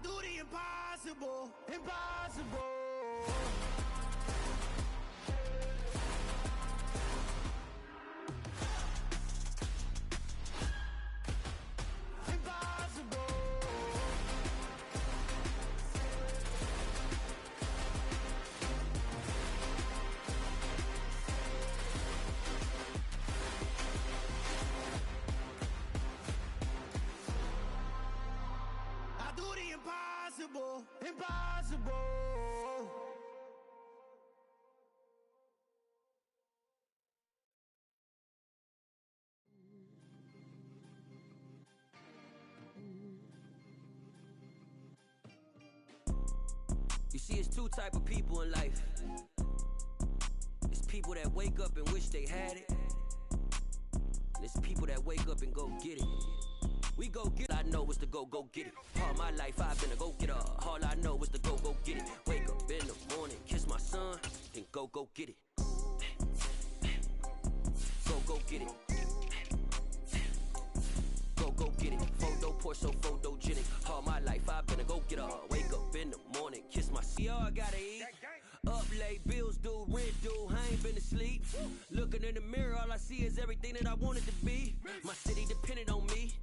do the impossible, impossible. Impossible, impossible. You see, it's two type of people in life. It's people that wake up and wish they had it, and it's people that wake up and go get it. We go get it. All I know is to go get it. All my life I've been a go-getter. All I know is to go get it. Wake up in the morning, kiss my son, then go get it. Go get it. Go get it. Photo porso, photogenic. All my life I've been a go-getter. Wake up in the morning, kiss my son. I gotta eat. Up late, bills due, rent due, I ain't been asleep. Looking in the mirror, all I see is everything that I wanted to be. My city depended on me.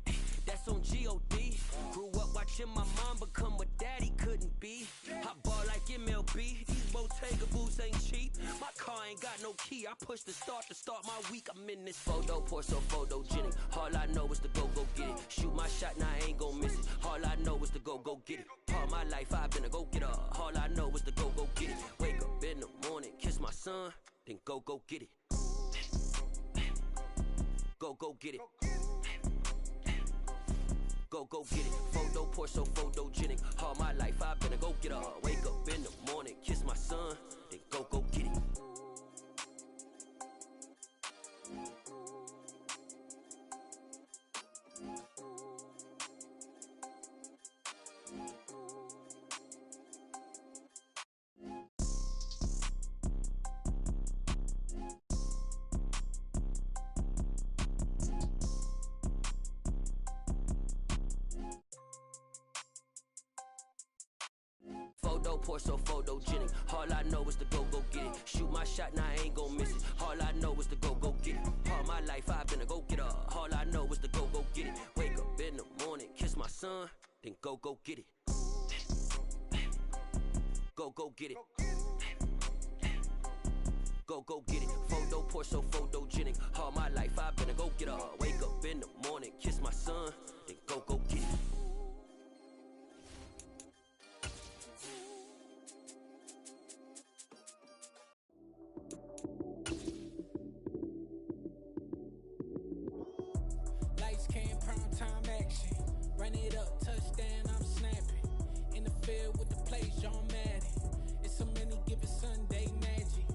That's on G.O.D. Grew up watching my mom become what daddy couldn't be. I ball like MLB, these Bottega boots ain't cheap. My car ain't got no key, I push the start to start my week. I'm in this photo, porso, photogenic. All I know is to go get it. Shoot my shot, now I ain't gon' miss it. All I know is to go get it. All my life I've been a go-getter. All I know is to go get it. Wake up in the morning, kiss my son, then go get it. Go get it. Go get it. Photo porso, photogenic. All my life I've been a go-getter. Wake up in the morning, kiss my son, then go get it. Photo porso, photogenic. All I know is to go get it. Shoot my shot, now I ain't gon' miss it. All I know is to go get it. All my life I've been a go-getter. All I know is to go get it. Wake up in the morning, kiss my son, then go get it. Go get it. Go get it. Photo porso, photogenic. All my life I've been a go-getter. Wake up in the morning, kiss my son, then go get it. Lights came, prime time action. Run it up, touchdown, I'm snapping. In the field with the plays, John Madden. It's a many given Sunday magic.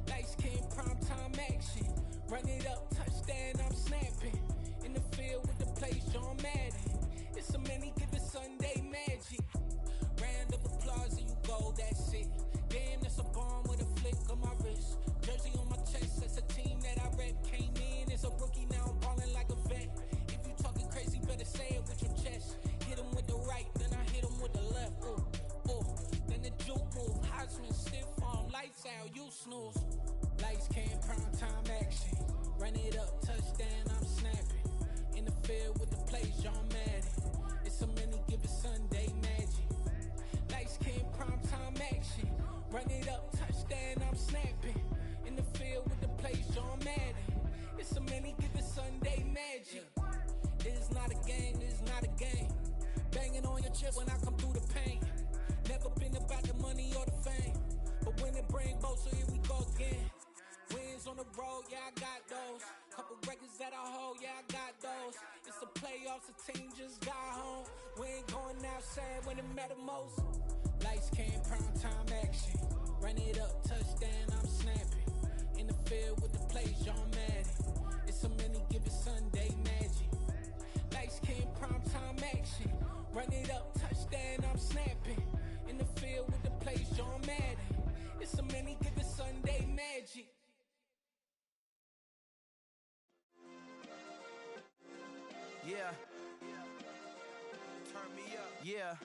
Lights came, prime time action. Run it up, touchdown, I'm snapping. In the field with the plays, John Madden. It's a many given Sunday magic. Round of applause and you go, that's it. Damn, that's a bomb with a flick on my wrist. Jersey on my chest, that's a team that I rep. Came in as a rookie, now I'm ballin' like a vet. If you talking crazy, better say it with your chest. Hit him with the right, then I hit him with the left. Ooh, ooh. Then the juke move, Heisman, stiff arm, lights out, you snooze. Lights came, prime time action. Run it up, touchdown, I'm snapping. In the field with the plays, John Madden. It's a many given Sunday magic. Lights came, prime time action. Run it up, touchdown, I'm snapping. In the field with the plays, John Madden. It's a many given Sunday magic. It's not a game, it's not a game. Banging on your chest when I come through the pain. Never been about the money or the fame, but when it bring both, so here we go again. Wins on the road, yeah, I got those. Couple records that I hold, yeah, I got those. It's the playoffs, the team just got home. We ain't going outside when it matter most. Lights came, prime time action. Run it up, touchdown, I'm snapping. In the field with the plays, John Madden. It's a many given Sunday magic. Lights came, prime time action. Run it up, touchdown, I'm snapping. In the field with the plays, John Madden. It's a many given Sunday magic. Yeah. Turn me up. Yeah.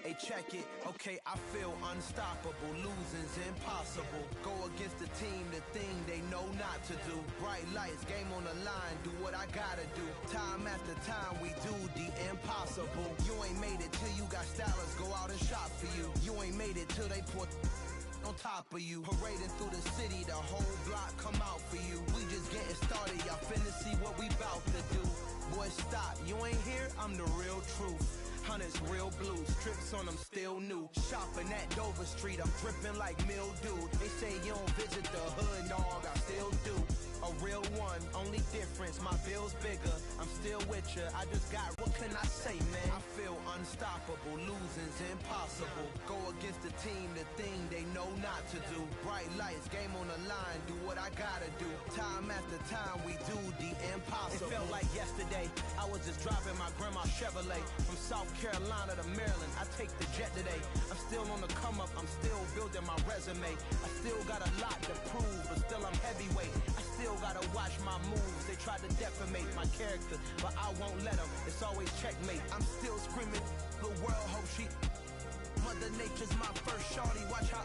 Hey, check it. Okay, I feel unstoppable. Losing's impossible. Go against the team, the thing they know not to do. Bright lights, game on the line, do what I gotta do. Time after time, we do the impossible. You ain't made it till you got stylers go out and shop for you. You ain't made it till they put on top of you. Parading through the city, the whole block come out for you. We just getting started, y'all finna see what we bout to do. Boy, stop, you ain't here, I'm the real truth. Hunters real blue, strips on them still new. Shopping at Dover Street, I'm dripping like mildew. They say you don't visit the hood, dog, I still do. A real one, only difference, my bill's bigger. I'm still with ya, I just got, what can I say, man? I feel unstoppable, losing's impossible. Go against the team, the thing they know not to do. Bright lights, game on the line, do what I gotta do. Time after time, we do the impossible. It felt like yesterday, I was just driving my grandma's Chevrolet from South Carolina to Maryland. I take the jet today. I'm still on the come up, I'm still building my resume. I still got a lot to prove, but still I'm heavyweight. I still gotta watch my moves. They try to defamate my character, but I won't let them. It's always checkmate. I'm still screaming, the world hope she. Mother Nature's my first shorty. Watch how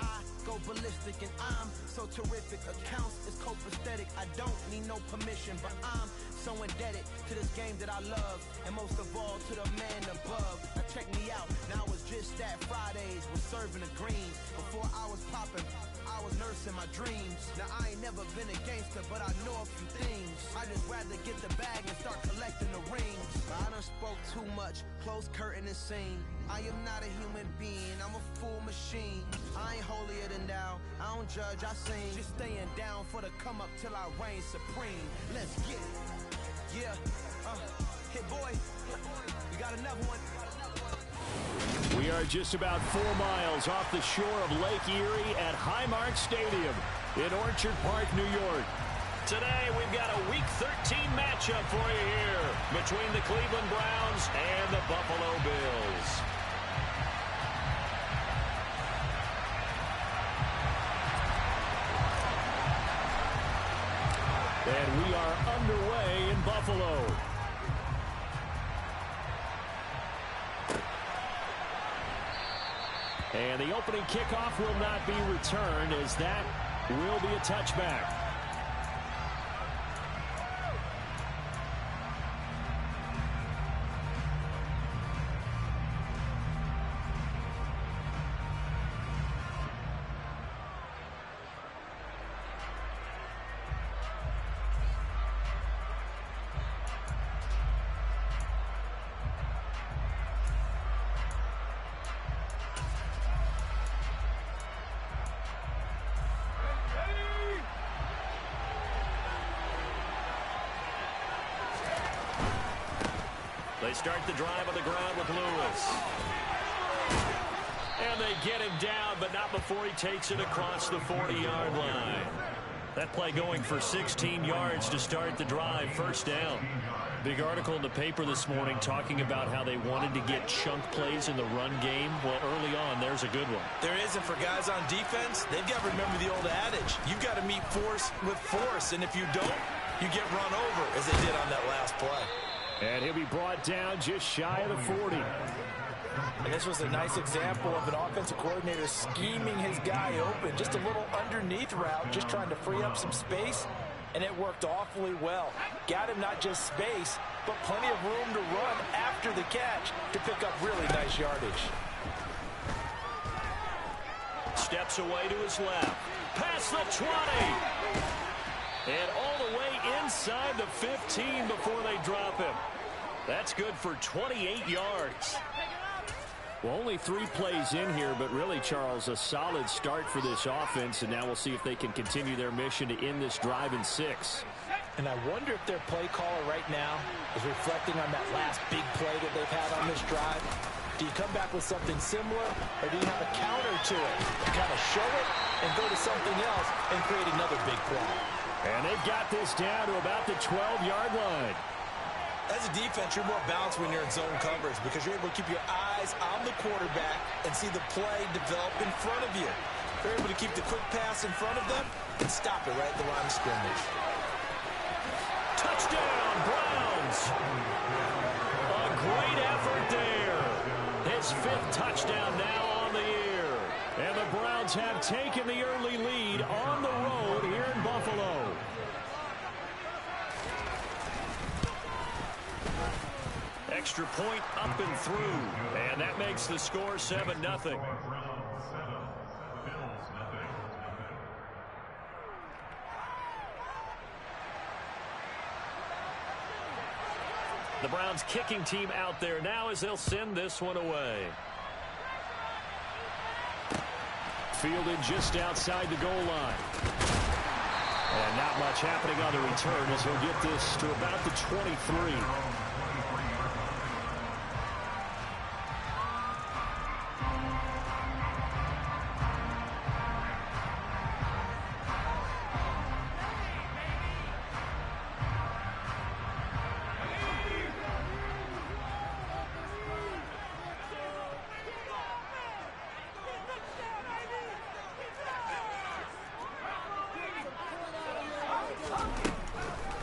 I go ballistic, and I'm so terrific. Accounts is copacetic. I don't need no permission, but I'm so indebted to this game that I love, and most of all to the man above. Now check me out. Now it's just that Fridays was serving the greens. Before I was popping, I was nursing my dreams. Now I ain't never been a gangster, but I know a few things. I just rather get the bag and start collecting the rings. I done spoke too much, close curtain and scene. I am not a human being, I'm a full machine. I ain't holier than thou, I don't judge, I sing. Just staying down for the come up till I reign supreme. Let's get it. Yeah, hit boy, we got another one. We are just about 4 miles off the shore of Lake Erie at Highmark Stadium in Orchard Park, New York. Today, we've got a Week 13 matchup for you here between the Cleveland Browns and the Buffalo Bills. And we are underway in Buffalo. And the opening kickoff will not be returned, as that will be a touchback. They start the drive on the ground with Lewis. And they get him down, but not before he takes it across the 40-yard line. That play going for 16 yards to start the drive, first down. Big article in the paper this morning talking about how they wanted to get chunk plays in the run game. Well, early on, there's a good one. There is, and for guys on defense, they've got to remember the old adage. You've got to meet force with force, and if you don't, you get run over, as they did on that last play. And he'll be brought down just shy of the 40. And this was a nice example of an offensive coordinator scheming his guy open. Just a little underneath route, just trying to free up some space, and it worked awfully well. Got him not just space, but plenty of room to run after the catch to pick up really nice yardage. Steps away to his left. Past the 20. And all the way inside the 15 before they drop him. That's good for 28 yards. Well, only 3 plays in here, but really, Charles, a solid start for this offense, and now we'll see if they can continue their mission to end this drive in 6. And I wonder if their play caller right now is reflecting on that last big play that they've had on this drive. Do you come back with something similar, or do you have a counter to it? Kind of show it and go to something else and create another big play. And they've got this down to about the 12-yard line. As a defense, you're more balanced when you're in zone coverage because you're able to keep your eyes on the quarterback and see the play develop in front of you. They're able to keep the quick pass in front of them and stop it right at the line of scrimmage. Touchdown, Browns! Browns. A great effort there. His 5th touchdown now on the year. And the Browns have taken the early lead on the road here in Buffalo. Extra point up and through. And that makes the score 7-0. The Browns kicking team out there now as they'll send this one away. Fielded just outside the goal line. And not much happening on the return as he'll get this to about the 23.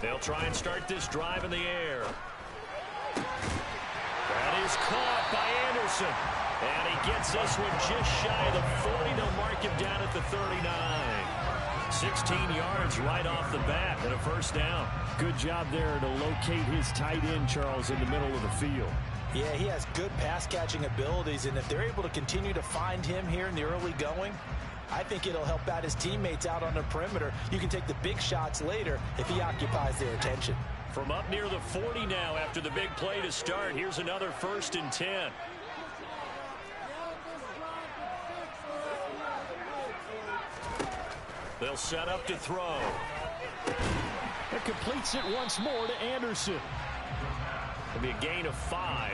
They'll try and start this drive in the air. That is caught by Anderson. And he gets this one just shy of the 40. They'll mark him down at the 39. 16 yards right off the bat and a first down. Good job there to locate his tight end, Charles, in the middle of the field. Yeah, he has good pass-catching abilities, and if they're able to continue to find him here in the early going, I think it'll help out his teammates out on the perimeter. You can take the big shots later if he occupies their attention. From up near the 40 now after the big play to start. Here's another 1st and 10. They'll set up to throw. It completes it once more to Anderson. It'll be a gain of 5,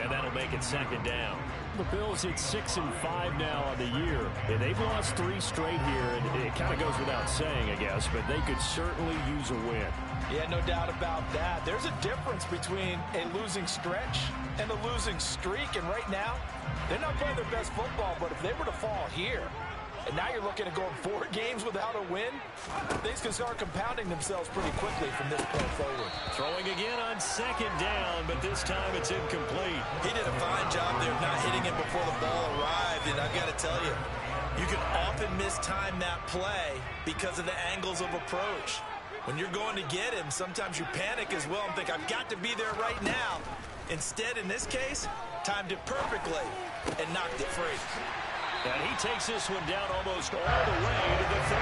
and that'll make it 2nd down. The Bills at 6-5 now on the year. And they've lost 3 straight here, and it kind of goes without saying, I guess, but they could certainly use a win. Yeah, no doubt about that. There's a difference between a losing stretch and a losing streak, and right now, they're not playing their best football, but if they were to fall here, and now you're looking at going 4 games without a win, things can start compounding themselves pretty quickly from this point forward. Throwing again on 2nd down, but this time it's incomplete. He did a fine job there of not hitting him before the ball arrived, and I've got to tell you, you can often mistime that play because of the angles of approach. When you're going to get him, sometimes you panic as well and think, I've got to be there right now. Instead, in this case, timed it perfectly and knocked it free. And he takes this one down almost all the way to the 30.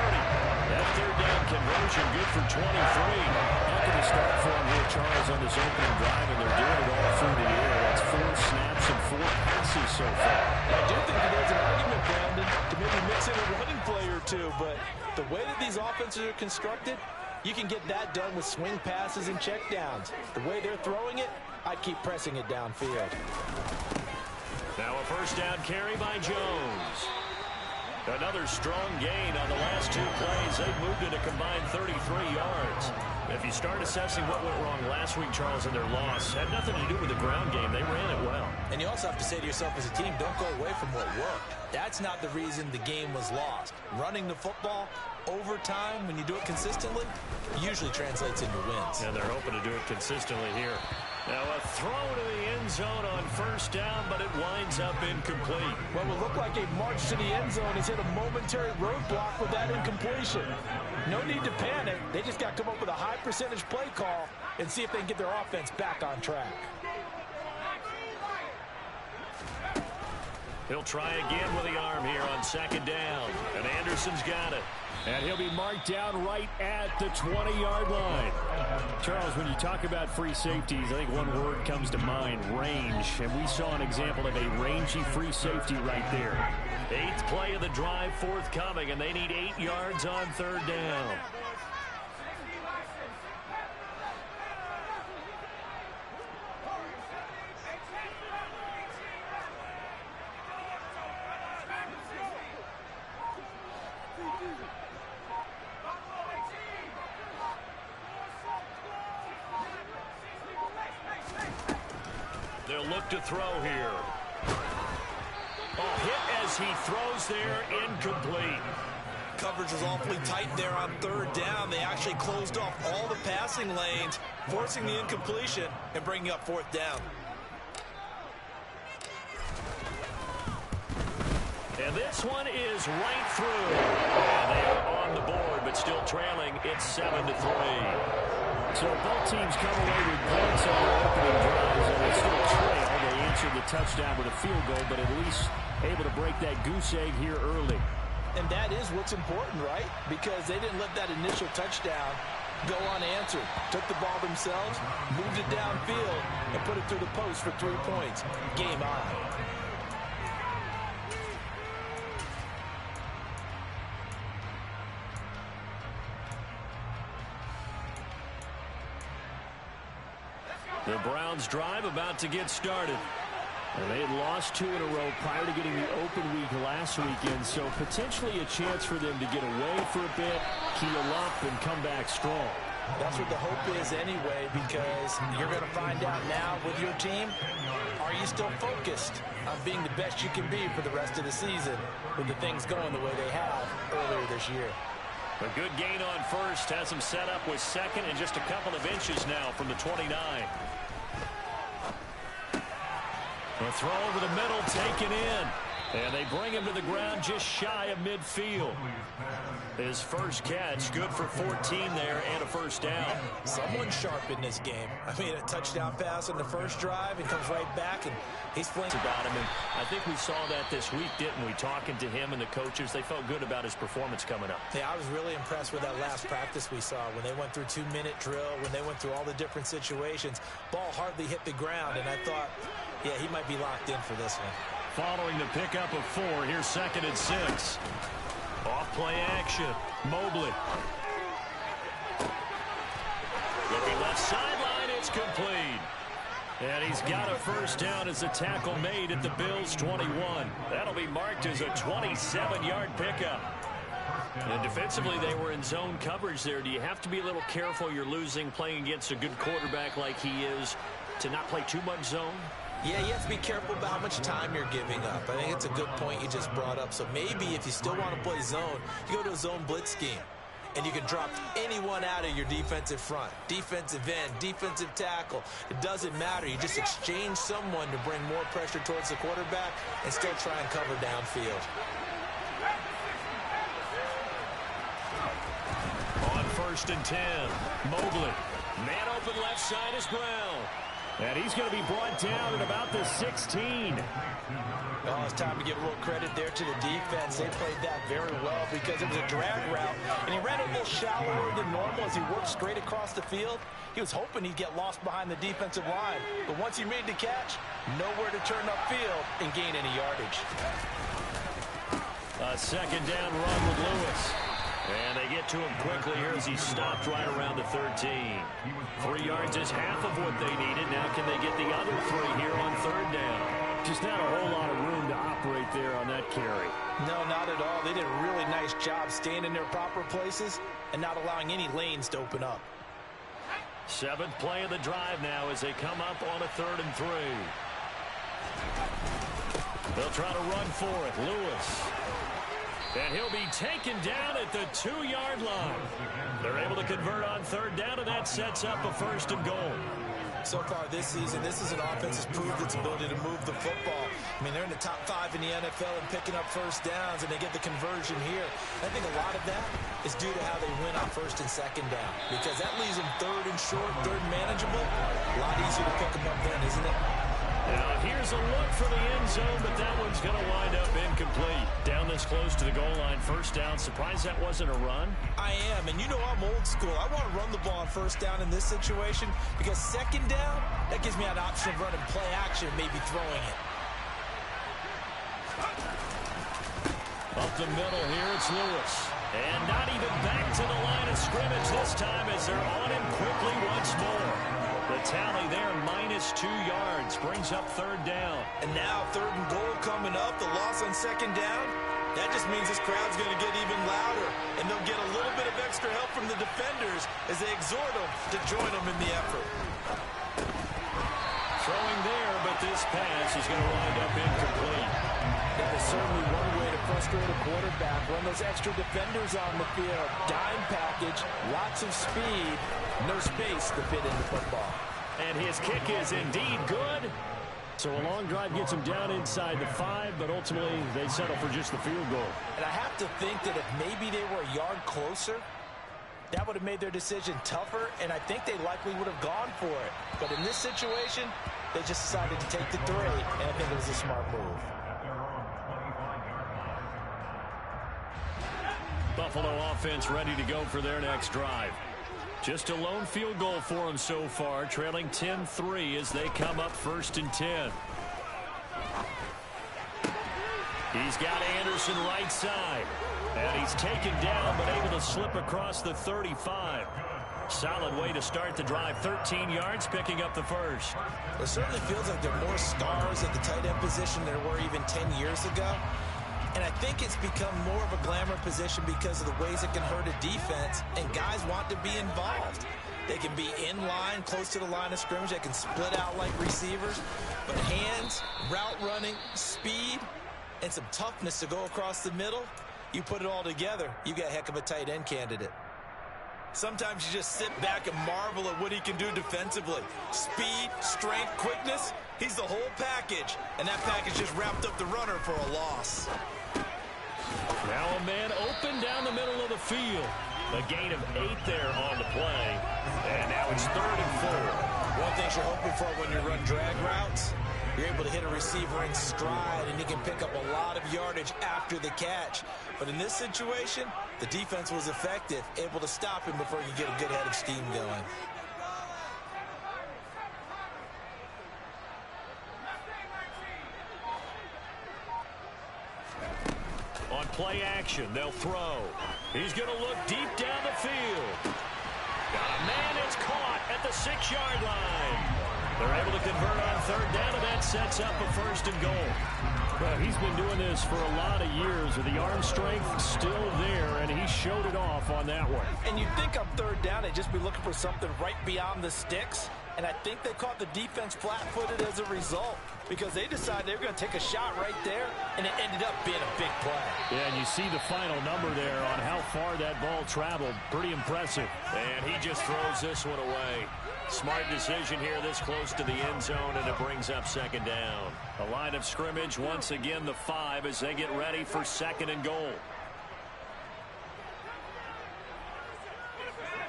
That 3rd down conversion good for 23. How can you start for him here, Charles, on this opening drive, and they're doing it all through the air. That's 4 snaps and 4 passes so far. I do think that there's an argument, Brandon, to maybe mix in a running play or two, but the way that these offenses are constructed, you can get that done with swing passes and checkdowns. The way they're throwing it, I'd keep pressing it downfield. Now a 1st down carry by Jones. Another strong gain on the last 2 plays. They've moved it a combined 33 yards. If you start assessing what went wrong last week, Charles, in their loss, had nothing to do with the ground game. They ran it well. And you also have to say to yourself as a team, don't go away from what worked. That's not the reason the game was lost. Running the football over time, when you do it consistently, usually translates into wins. And they're hoping to do it consistently here. Now a throw to the end zone on 1st down, but it winds up incomplete. What will look like a march to the end zone has hit a momentary roadblock with that incompletion. No need to panic. They just got to come up with a high percentage play call and see if they can get their offense back on track. He'll try again with the arm here on 2nd down, and Anderson's got it. And he'll be marked down right at the 20-yard line. Charles, when you talk about free safeties, I think one word comes to mind, range. And we saw an example of a rangy free safety right there. 8th play of the drive forthcoming, and they need 8 yards on 3rd down. They'll look to throw here. A hit as he throws there, incomplete. coverage was awfully tight there on third down. They actually closed off all the passing lanes, forcing the incompletion and bringing up fourth down. And this one is right through. And they are on the board, but still trailing. It's 7-3. So both teams come away with points on their opening drives, and they still trail. They answered the touchdown with a field goal, but at least able to break that goose egg here early. And that is what's important, right? Because they didn't let that initial touchdown go unanswered. Took the ball themselves, moved it downfield, and put it through the post for 3 points. Game on. The Browns drive about to get started. And they had lost 2 in a row prior to getting the open week last weekend, so potentially a chance for them to get away for a bit, keel up, and come back strong. That's what the hope is anyway, because you're going to find out now with your team, are you still focused on being the best you can be for the rest of the season with the things going the way they have earlier this year? A good gain on first has him set up with second and just a couple of inches now from the 29. A throw over the middle, taken in. And they bring him to the ground just shy of midfield. His first catch, good for 14 there and a first down. Someone's sharp in this game. I mean, a touchdown pass on the first drive and comes right back, and he's playing about him. And I think we saw that this week, didn't we? Talking to him and the coaches, they felt good about his performance coming up. Yeah, I was really impressed with that last practice we saw when they went through 2-minute drill, when they went through all the different situations. Ball hardly hit the ground, and I thought, yeah, he might be locked in for this one. Following the pickup of 4, here's 2nd and 6. Off-play action. Mobley. Looking left sideline, it's complete. And he's got a first down as a tackle made at the Bills' 21. That'll be marked as a 27-yard pickup. And defensively, they were in zone coverage there. Do you have to be a little careful you're losing playing against a good quarterback like he is to not play too much zone? Yeah, you have to be careful about how much time you're giving up. I think it's a good point you just brought up. So maybe if you still want to play zone, you go to a zone blitz scheme. And you can drop anyone out of your defensive front. Defensive end, defensive tackle. It doesn't matter. You just exchange someone to bring more pressure towards the quarterback and still try and cover downfield. On 1st and 10, Mobley. Man open left side is Brown. And he's going to be brought down at about the 16. Well, it's time to give a little credit there to the defense. They played that very well because it was a drag route, and he ran a little shallower than normal as he worked straight across the field. He was hoping he'd get lost behind the defensive line, but once he made the catch, nowhere to turn upfield and gain any yardage. A 2nd down run with Lewis. And they get to him quickly here as he stopped right around the 13. 3 yards is half of what they needed. Now can they get the other 3 here on 3rd down? Just not a whole lot of room to operate there on that carry. No, not at all. They did a really nice job staying in their proper places and not allowing any lanes to open up. 7th play of the drive now as they come up on a 3rd and 3. They'll try to run for it. Lewis. And he'll be taken down at the 2-yard line. They're able to convert on 3rd down, and that sets up a 1st and goal. So far this season, this is an offense that's proved its ability to move the football. I mean, they're in the top 5 in the NFL and picking up first downs, and they get the conversion here. I think a lot of that is due to how they win on 1st and 2nd down, because that leaves them 3rd and short, 3rd and manageable. A lot easier to pick them up then, isn't it? Now here's a look for the end zone, but that one's going to wind up incomplete. Down this close to the goal line, 1st down. Surprised that wasn't a run? I am, and you know I'm old school. I want to run the ball on 1st down in this situation because 2nd down, that gives me an option of running play action, maybe throwing it. Up the middle here, it's Lewis. And not even back to the line of scrimmage this time as they're on him quickly once more. The tally there, -2 yards, brings up 3rd down. And now 3rd and goal coming up, the loss on 2nd down. That just means this crowd's going to get even louder, and they'll get a little bit of extra help from the defenders as they exhort them to join them in the effort. Throwing there, but this pass is going to wind up incomplete. That is certainly one way to frustrate a quarterback. Run those extra defenders on the field. Dime package, lots of speed, no space to fit into football. And his kick is indeed good. So a long drive gets him down inside the 5, but ultimately they settle for just the field goal. And I have to think that if maybe they were a yard closer, that would have made their decision tougher, and I think they likely would have gone for it. But in this situation, they just decided to take the 3, and I think it was a smart move. Buffalo offense ready to go for their next drive. Just a lone field goal for them so far, trailing 10-3 as they come up 1st and 10. He's got Anderson right side. And he's taken down, but able to slip across the 35. Solid way to start the drive. 13 yards, picking up the first. It certainly feels like there are more stars at the tight end position than there were even 10 years ago. And I think it's become more of a glamour position because of the ways it can hurt a defense, and guys want to be involved. They can be in line, close to the line of scrimmage. They can split out like receivers. But hands, route running, speed, and some toughness to go across the middle, you put it all together, you got a heck of a tight end candidate. Sometimes you just sit back and marvel at what he can do defensively. Speed, strength, quickness, he's the whole package. And that package just wrapped up the runner for a loss. Now a man open down the middle of the field. A gain of 8 there on the play. And now it's 3rd and 4. One thing you're hoping for when you run drag routes, you're able to hit a receiver in stride, and he can pick up a lot of yardage after the catch. But in this situation, the defense was effective, able to stop him before he could get a good head of steam going. On play action, they'll throw. He's going to look deep down the field. Got a man, it's caught at the 6-yard line. They're able to convert on 3rd down, and that sets up a 1st and goal. Well, he's been doing this for a lot of years with the arm strength still there, and he showed it off on that one. And you'd think on 3rd down, they'd just be looking for something right beyond the sticks. And I think they caught the defense flat-footed as a result because they decided they were going to take a shot right there, and it ended up being a big play. Yeah, and you see the final number there on how far that ball traveled. Pretty impressive. And he just throws this one away. Smart decision here this close to the end zone, and it brings up 2nd down. A line of scrimmage, once again the 5 as they get ready for 2nd and goal.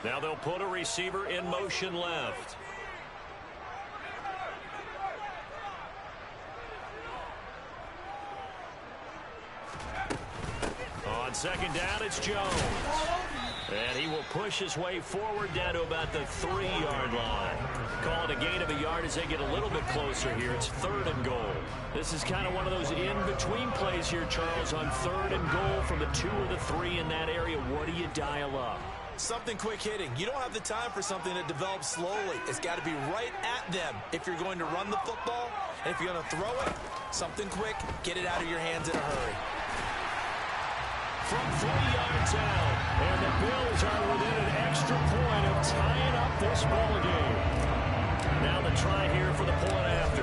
Now they'll put a receiver in motion left. On 2nd down, it's Jones. And he will push his way forward down to about the 3-yard line. Call it a gain of a yard as they get a little bit closer here. It's 3rd and goal. This is kind of one of those in-between plays here, Charles, on 3rd and goal from the 2 or the 3 in that area. What do you dial up? Something quick hitting. You don't have the time for something that develops slowly. It's got to be right at them if you're going to run the football. And if you're going to throw it, something quick, get it out of your hands in a hurry. From 3 yards out, and the Bills are within an extra point of tying up this ball game. Now the try here for the point after.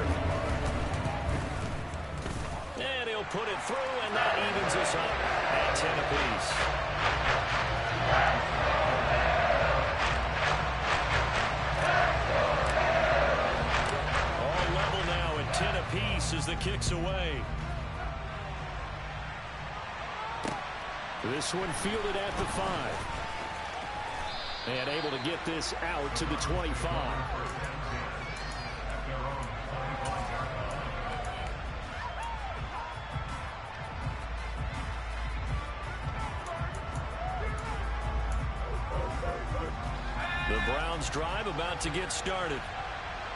And he'll put it through, and that evens us up at 10 apiece. All level now at 10 apiece as the kick's away. This one fielded at the 5. And able to get this out to the 25. The Browns drive about to get started.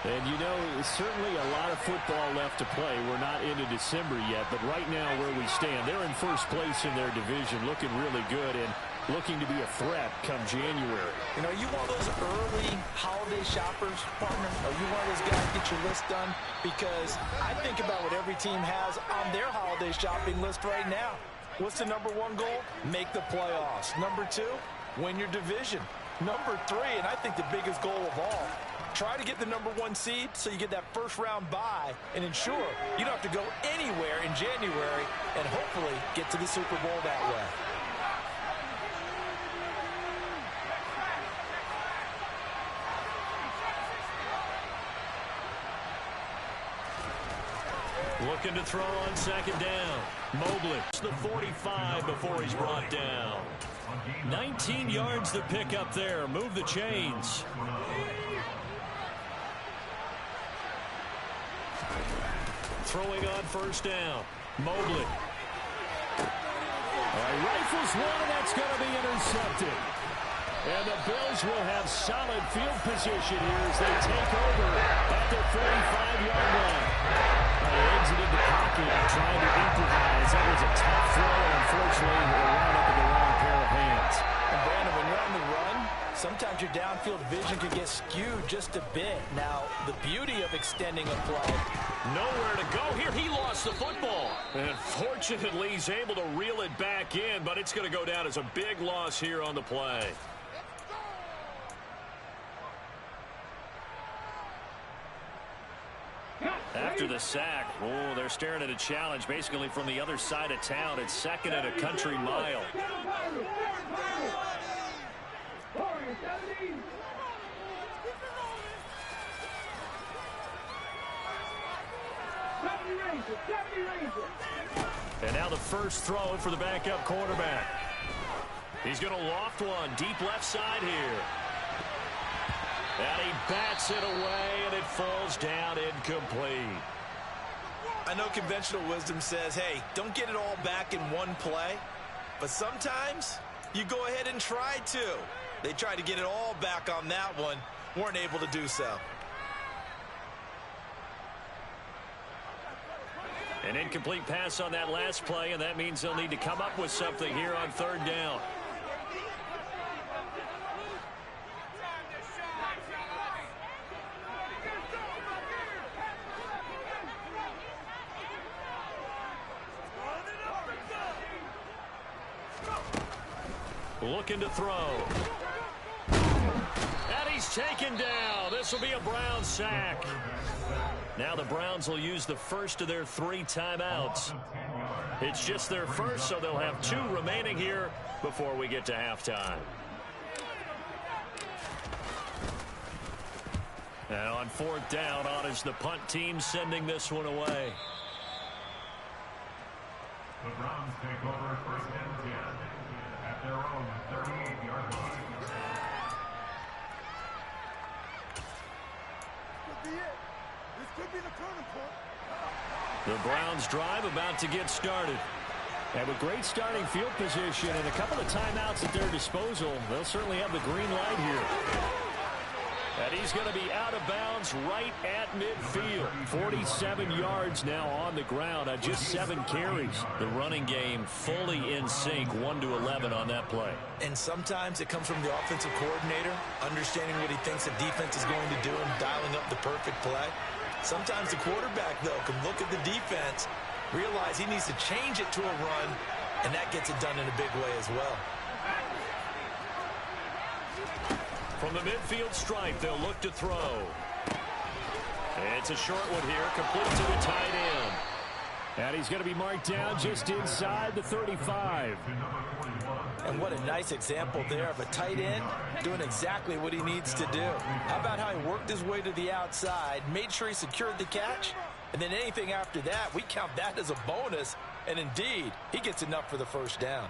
And, you know, certainly a lot of football left to play. We're not into December yet, but right now where we stand, they're in first place in their division, looking really good and looking to be a threat come January. You know, are you one of those early holiday shoppers, partner? Are you one of those guys that get your list done? Because I think about what every team has on their holiday shopping list right now. What's the number 1 goal? Make the playoffs. Number 2, win your division. Number 3, and I think the biggest goal of all, Try to get the #1 seed so you get that first-round bye and ensure you don't have to go anywhere in January and hopefully get to the Super Bowl that way. Looking to throw on second down. Mobley, the 45 before he's brought down. 19 yards to pick up there. Move the chains. Throwing on first down. Mobley. Rifles one, and that's going to be intercepted. And the Bills will have solid field position here as they take over at the 45-yard line. They exited the pocket trying to improvise. That was a tough throw, and unfortunately, it wound up in the wrong pair of hands. And Brandon, when you're on the run, sometimes your downfield vision can get skewed just a bit. Now, the beauty of extending a play. Nowhere to go here. He lost the football. And fortunately, he's able to reel it back in, but it's going to go down as a big loss here on the play. After the sack, they're staring at a challenge basically from the other side of town. It's second and a country mile. And now the first throw for the backup quarterback. He's going to loft one deep left side here. And he bats it away, and it falls down incomplete. I know conventional wisdom says, hey, don't get it all back in one play. But sometimes you go ahead and try to. They tried to get it all back on that one. Weren't able to do so. An incomplete pass on that last play, and that means they'll need to come up with something here on third down. Looking to throw. And he's taken down. This will be a Browns sack. Now the Browns will use the first of their 3 timeouts. It's just their first, so they'll have 2 remaining here before we get to halftime. And on fourth down, on is the punt team sending this one away. The Browns take over first and 10 at their own 38-yard line. This could be the turning point. The Browns drive about to get started. And with great starting field position and a couple of timeouts at their disposal, they'll certainly have the green light here. And he's going to be out of bounds right at midfield. 47 yards now on the ground on just 7 carries. The running game fully in sync, 1-11 on that play. And sometimes it comes from the offensive coordinator, understanding what he thinks the defense is going to do and dialing up the perfect play. Sometimes the quarterback, though, can look at the defense, realize he needs to change it to a run, and that gets it done in a big way as well. From the midfield stripe, they'll look to throw. It's a short one here, complete to the tight end. And he's going to be marked down just inside the 35. And what a nice example there of a tight end doing exactly what he needs to do. How about how he worked his way to the outside, made sure he secured the catch, and then anything after that, we count that as a bonus. And indeed, he gets enough for the first down.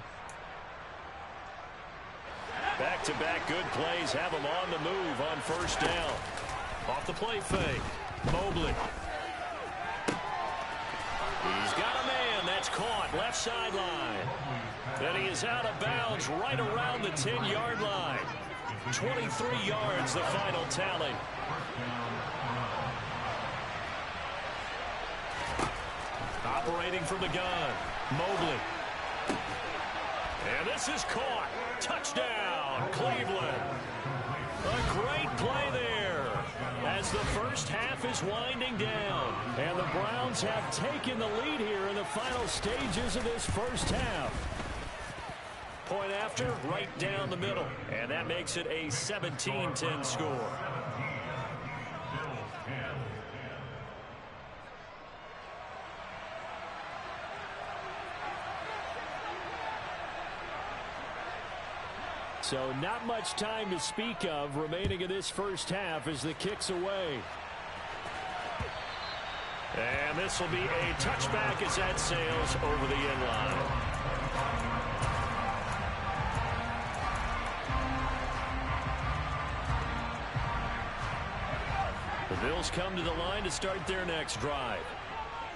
Back-to-back good plays have him on the move on first down. Off the play fake. Mobley. He's got a man that's caught left sideline. And he is out of bounds right around the 10-yard line. 23 yards, the final tally. Operating from the gun, Mobley. And this is caught. Touchdown, Cleveland. A great play there as the first half is winding down. And the Browns have taken the lead here in the final stages of this first half. Point after, right down the middle. And that makes it a 17-10 score. So not much time to speak of remaining in this first half as the kick's away. And this will be a touchback as that sails over the end line. The Bills come to the line to start their next drive.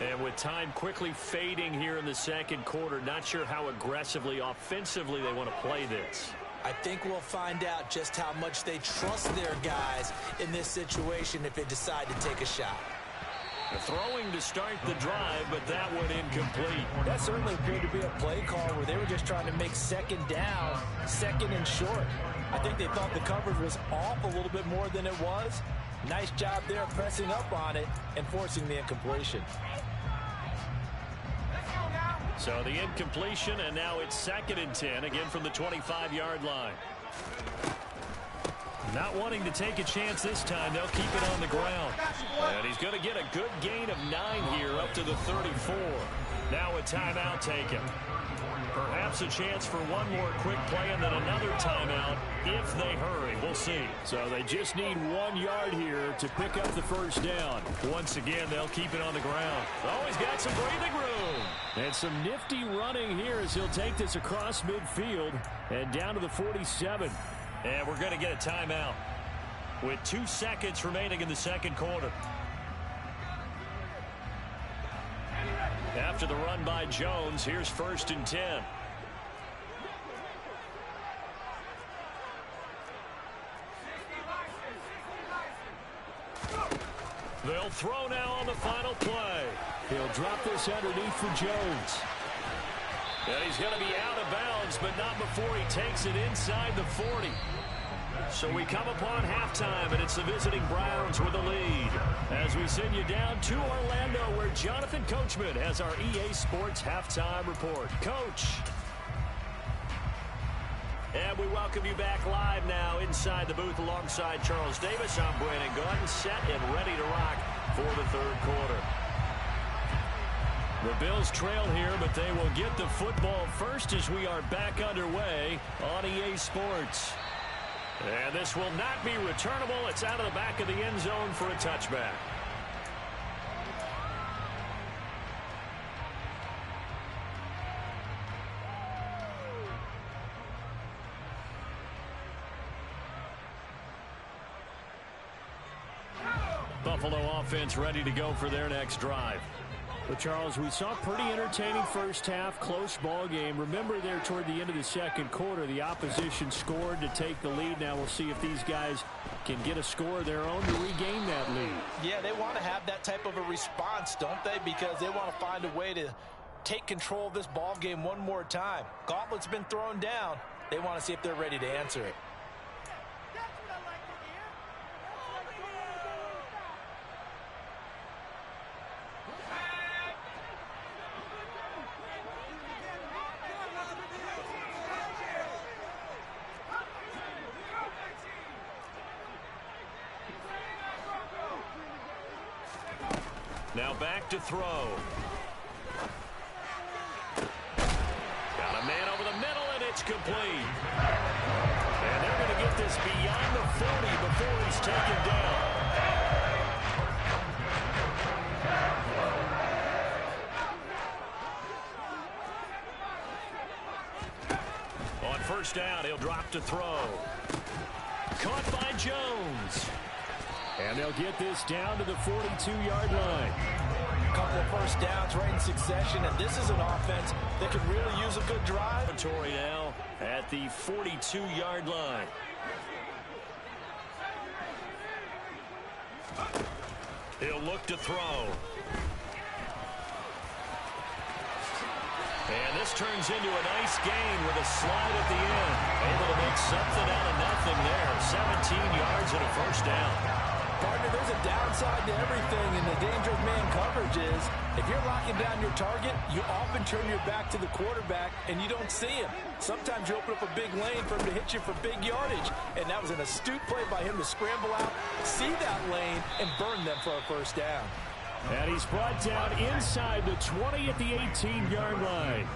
And with time quickly fading here in the second quarter, not sure how aggressively, offensively they want to play this. I think we'll find out just how much they trust their guys in this situation if they decide to take a shot. Throwing to start the drive, but that one incomplete. That certainly appeared to be a play call where they were just trying to make second down, second and short. I think they thought the coverage was off a little bit more than it was. Nice job there pressing up on it and forcing the incompletion. So the incompletion, and now it's 2nd and 10, again from the 25-yard line. Not wanting to take a chance this time, they'll keep it on the ground. And he's going to get a good gain of 9 here up to the 34. Now a timeout taken. Perhaps a chance for one more quick play and then another timeout if they hurry. We'll see. So they just need 1 yard here to pick up the first down. Once again, they'll keep it on the ground. Oh, he's got some breathing room. And some nifty running here as he'll take this across midfield and down to the 47. And we're going to get a timeout with 2 seconds remaining in the second quarter. After the run by Jones, here's 1st and 10. They'll throw now on the final play. He'll drop this underneath for Jones. And he's going to be out of bounds, but not before he takes it inside the 40. So we come upon halftime, and it's the visiting Browns with a lead. As we send you down to Orlando, where Jonathan Coachman has our EA Sports halftime report. Coach. And we welcome you back live now inside the booth alongside Charles Davis. I'm Brandon Gaudin, set and ready to rock for the third quarter. The Bills trail here, but they will get the football first as we are back underway on EA Sports. And this will not be returnable. It's out of the back of the end zone for a touchback. Buffalo offense ready to go for their next drive. Well, Charles, we saw a pretty entertaining first half, close ball game. Remember there toward the end of the second quarter, the opposition scored to take the lead. Now we'll see if these guys can get a score of their own to regain that lead. Yeah, they want to have that type of a response, don't they? Because they want to find a way to take control of this ball game one more time. Gauntlet's been thrown down. They want to see if they're ready to answer it. Now back to throw. Got a man over the middle, and it's complete. And they're going to get this beyond the 40 before he's taken down. On first down, he'll drop to throw. Caught by Jones. And they'll get this down to the 42-yard line. A couple of first downs right in succession, and this is an offense that could really use a good drive. Now at the 42-yard line. He'll look to throw. And this turns into a nice gain with a slide at the end. Able to make something out of nothing there. 17 yards and a first down. Partner, there's a downside to everything, and the danger of man coverage is if you're locking down your target, you often turn your back to the quarterback, and you don't see him. Sometimes you open up a big lane for him to hit you for big yardage, and that was an astute play by him to scramble out, see that lane, and burn them for a first down. And he's brought down inside the 20 at the 18-yard line.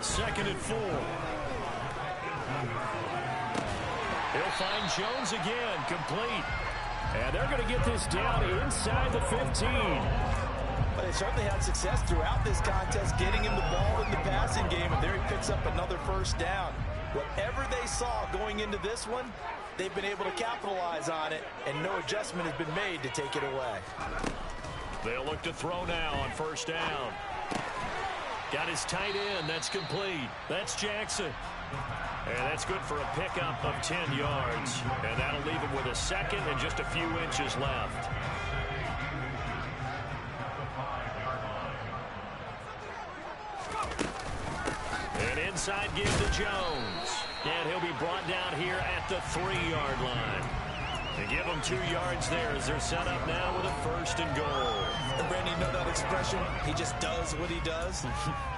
Second and 4. He'll find Jones again, complete. And they're going to get this down inside the 15. But they certainly had success throughout this contest, getting him the ball in the passing game, and there he picks up another first down. Whatever they saw going into this one, they've been able to capitalize on it, and no adjustment has been made to take it away. They'll look to throw now on first down. Got his tight end. That's complete. That's Jackson. And that's good for a pickup of 10 yards. And that'll leave him with a second and just a few inches left. An inside give to Jones. And he'll be brought down here at the 3-yard line. They give him 2 yards there as they're set up now with a first and goal. And Brandon, you know that expression? He just does what he does.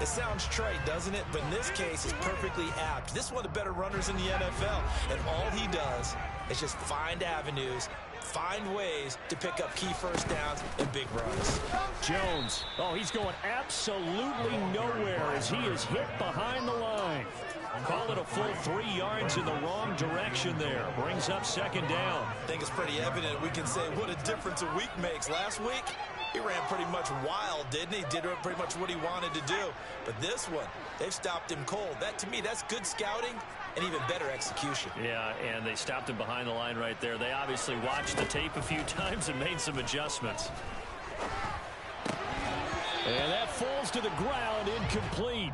It sounds trite, doesn't it? But in this case, it's perfectly apt. This is one of the better runners in the NFL. And all he does is just find avenues, find ways to pick up key first downs and big runs. Jones, oh, he's going absolutely nowhere as he is hit behind the line. Call it a full 3 yards in the wrong direction there. Brings up second down. I think it's pretty evident. We can say what a difference a week makes. Last week, he ran pretty much wild, didn't he? Did pretty much what he wanted to do. But this one, they've stopped him cold. That, to me, that's good scouting and even better execution. Yeah, and they stopped him behind the line right there. They obviously watched the tape a few times and made some adjustments. And that falls to the ground, incomplete.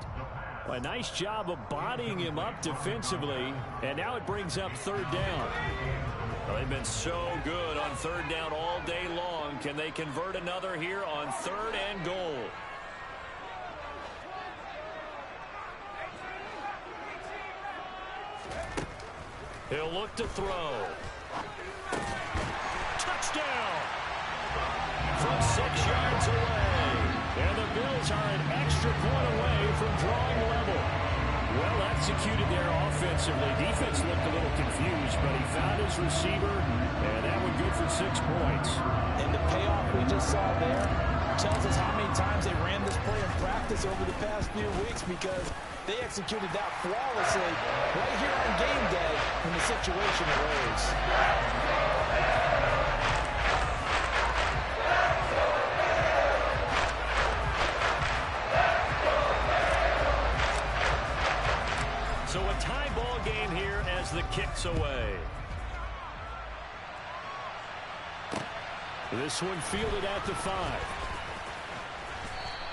A nice job of bodying him up defensively, and now it brings up third down. Well, they've been so good on third down all day long. Can they convert another here on third and goal? He'll look to throw. Touchdown! From 6 yards away. And the Bills are an extra point away from drawing level. Well executed there offensively. Defense looked a little confused, but he found his receiver, and that one good for 6 points. And the payoff we just saw there tells us how many times they ran this play in practice over the past few weeks, because they executed that flawlessly right here on game day when the situation arose. So a tie ball game here as the kick's away. This one fielded at the 5.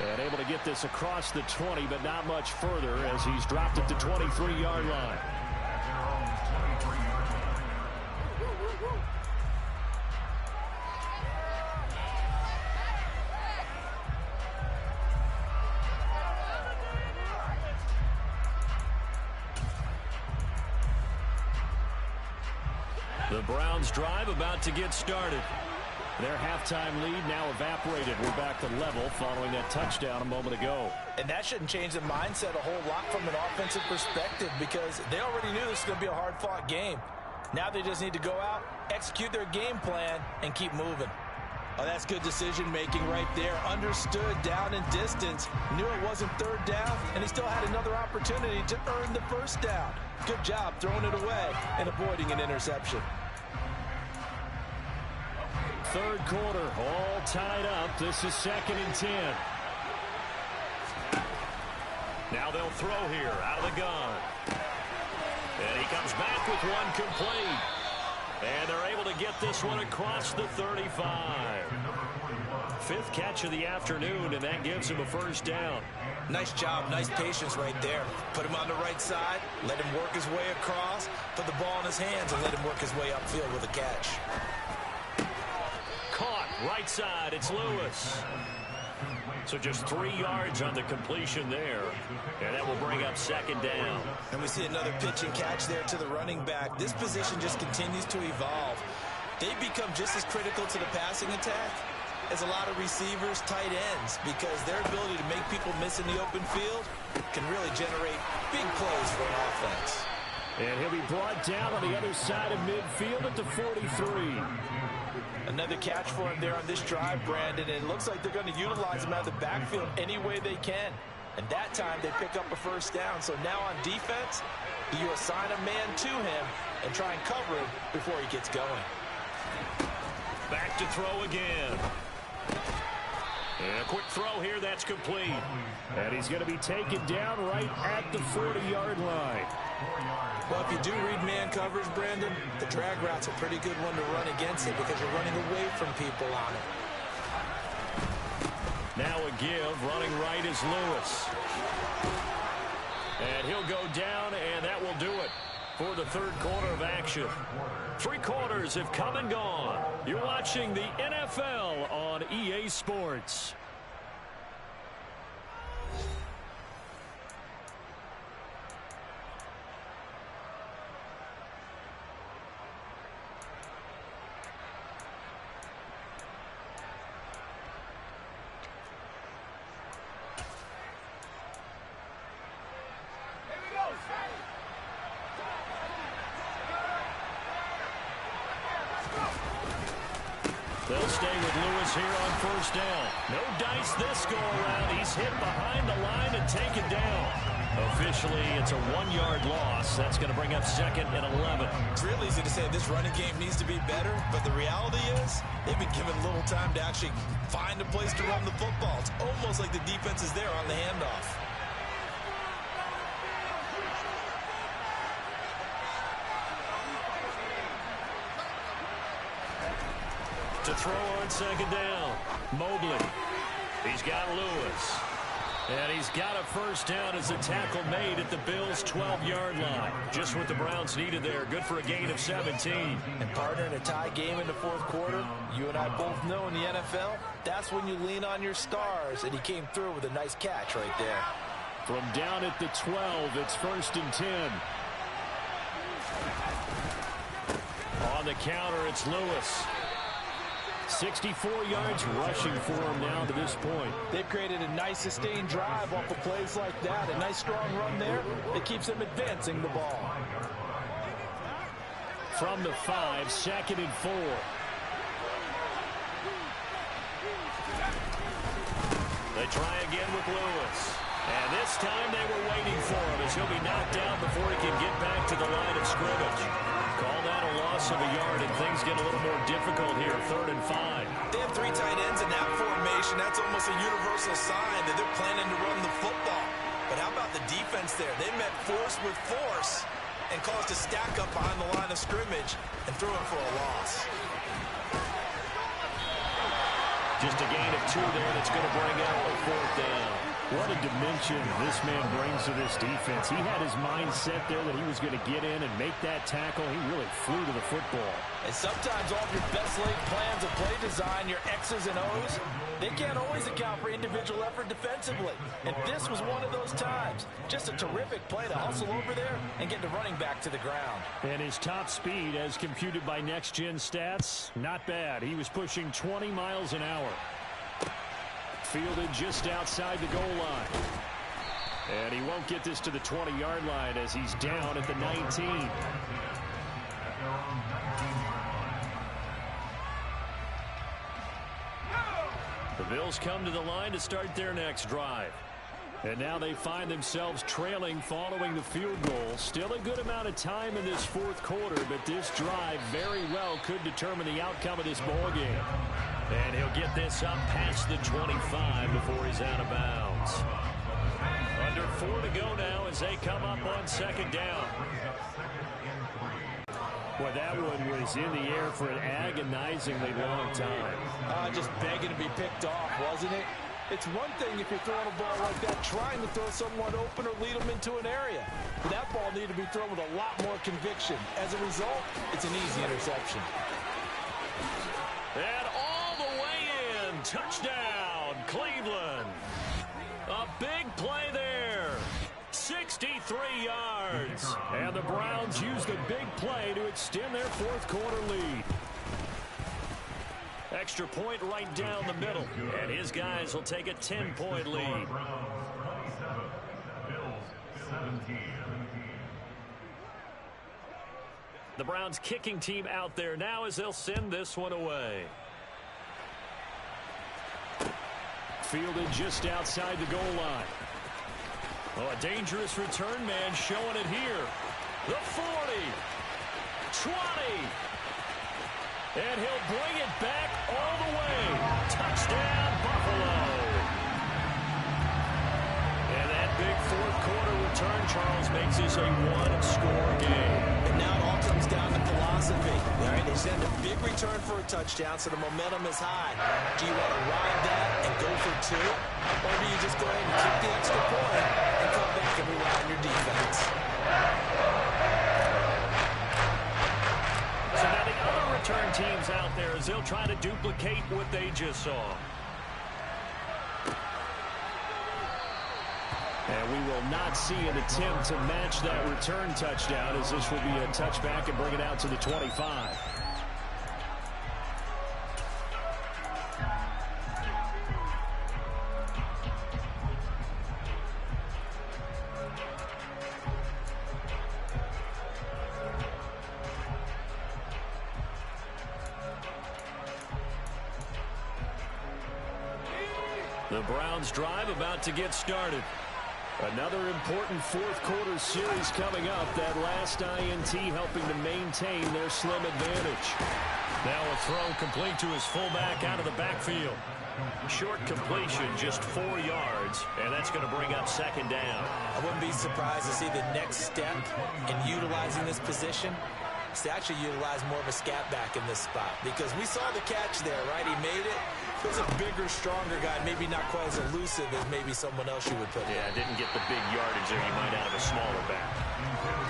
And able to get this across the 20, but not much further as he's dropped it to 23-yard line. The Browns drive about to get started. Their halftime lead now evaporated. We're back to level following that touchdown a moment ago. And that shouldn't change the mindset a whole lot from an offensive perspective, because they already knew this was going to be a hard-fought game. Now they just need to go out, execute their game plan, and keep moving. Oh, that's good decision-making right there. Understood down and distance. Knew it wasn't third down, and he still had another opportunity to earn the first down. Good job throwing it away and avoiding an interception. Third quarter, all tied up. This is 2nd and 10. Now they'll throw here out of the gun. And he comes back with one complete. And they're able to get this one across the 35. 5th catch of the afternoon, and that gives him a first down. Nice job, nice patience right there. Put him on the right side, let him work his way across, put the ball in his hands, and let him work his way upfield with a catch. Caught, right side, it's Lewis. So just 3 yards on the completion there, and that will bring up second down. And we see another pitch and catch there to the running back. This position just continues to evolve. They've become just as critical to the passing attack as a lot of receivers, tight ends, because their ability to make people miss in the open field can really generate big plays for an offense. And he'll be brought down on the other side of midfield at the 43. Another catch for him there on this drive, Brandon. And it looks like they're going to utilize him out of the backfield any way they can. And that time they pick up a first down. So now on defense, you assign a man to him and try and cover him before he gets going. Back to throw again. And a quick throw here, that's complete. And he's going to be taken down right at the 40-yard line. Well, if you do read man coverage, Brandon, the drag route's a pretty good one to run against it because you're running away from people on it. Now a give, running right is Lewis. And he'll go down, and that will do it for the third quarter of action. 3 quarters have come and gone. You're watching the NFL on EA Sports. They'll stay with Lewis here on first down. No dice this go-around. He's hit behind the line and taken down. Officially, it's a 1-yard loss. That's going to bring up second and 11. It's real easy to say this running game needs to be better, but the reality is they've been given little time to actually find a place to run the football. It's almost like the defense is there on the handoff. To throw on second down. Mobley. He's got Lewis. And he's got a first down as a tackle made at the Bills' 12-yard line. Just what the Browns needed there. Good for a gain of 17. And partner, in a tie game in the fourth quarter, you and I both know in the NFL, that's when you lean on your stars. And he came through with a nice catch right there. From down at the 12, it's first and 10. On the counter, it's Lewis. 64 yards rushing for him now to this point. They've created a nice sustained drive off of plays like that. A nice strong run there that keeps them advancing the ball. From the 5, second and 4. They try again with Lewis. And this time they were waiting for him as he'll be knocked down before he can get back to the line of scrimmage. Call that a loss of a yard, and things get a little more difficult here, 3rd and 5. They have 3 tight ends in that formation. That's almost a universal sign that they're planning to run the football. But how about the defense there? They met force with force and caused a stack up behind the line of scrimmage and threw it for a loss. Just a gain of 2 there that's going to bring up a 4th down. What a dimension this man brings to this defense. He had his mind set there that he was going to get in and make that tackle. He really flew to the football. And sometimes all of your best laid plans of play design, your X's and O's, they can't always account for individual effort defensively. And this was one of those times. Just a terrific play to hustle over there and get the running back to the ground. And his top speed, as computed by Next Gen Stats, not bad. He was pushing 20 miles an hour. Fielded just outside the goal line. And he won't get this to the 20-yard line as he's down at the 19. The Bills come to the line to start their next drive. And now they find themselves trailing following the field goal. Still a good amount of time in this fourth quarter, but this drive very well could determine the outcome of this ball game. And he'll get this up past the 25 before he's out of bounds. Under 4 to go now as they come up on second down. Boy, that one was in the air for an agonizingly long time. Just begging to be picked off, wasn't it? It's one thing if you're throwing a ball like that, trying to throw someone open or lead them into an area. But that ball needed to be thrown with a lot more conviction. As a result, it's an easy interception. And all the way in. Touchdown, Cleveland. A big play there. 63 yards. And the Browns use the big play to extend their fourth quarter lead. Extra point right down the middle. And his guys will take a 10-point lead. The Browns kicking team out there now as they'll send this one away. Fielded just outside the goal line. Oh, a dangerous return man showing it here. The 40, 20, and he'll bring it back all the way. Touchdown, Buffalo. And that big fourth quarter return, Charles, makes this a one-score game. And now it all comes down to philosophy. All right, they send a big return for a touchdown, so the momentum is high. Do you want to ride that and go for two? Or do you just go ahead and kick the extra point and come back and rely on your defense? So now the other return teams out there, as they'll try to duplicate what they just saw. And we will not see an attempt to match that return touchdown, as this will be a touchback and bring it out to the 25. The Browns drive about to get started. Another important fourth quarter series coming up. That last INT helping to maintain their slim advantage. Now a throw complete to his fullback out of the backfield. Short completion, just 4 yards, and that's going to bring up second down. I wouldn't be surprised to see the next step in utilizing this position is to actually utilize more of a scat back in this spot, because we saw the catch there, right? He made it. He was a bigger, stronger guy, maybe not quite as elusive as maybe someone else you would put in. Yeah, didn't get the big yardage there you might out of a smaller back.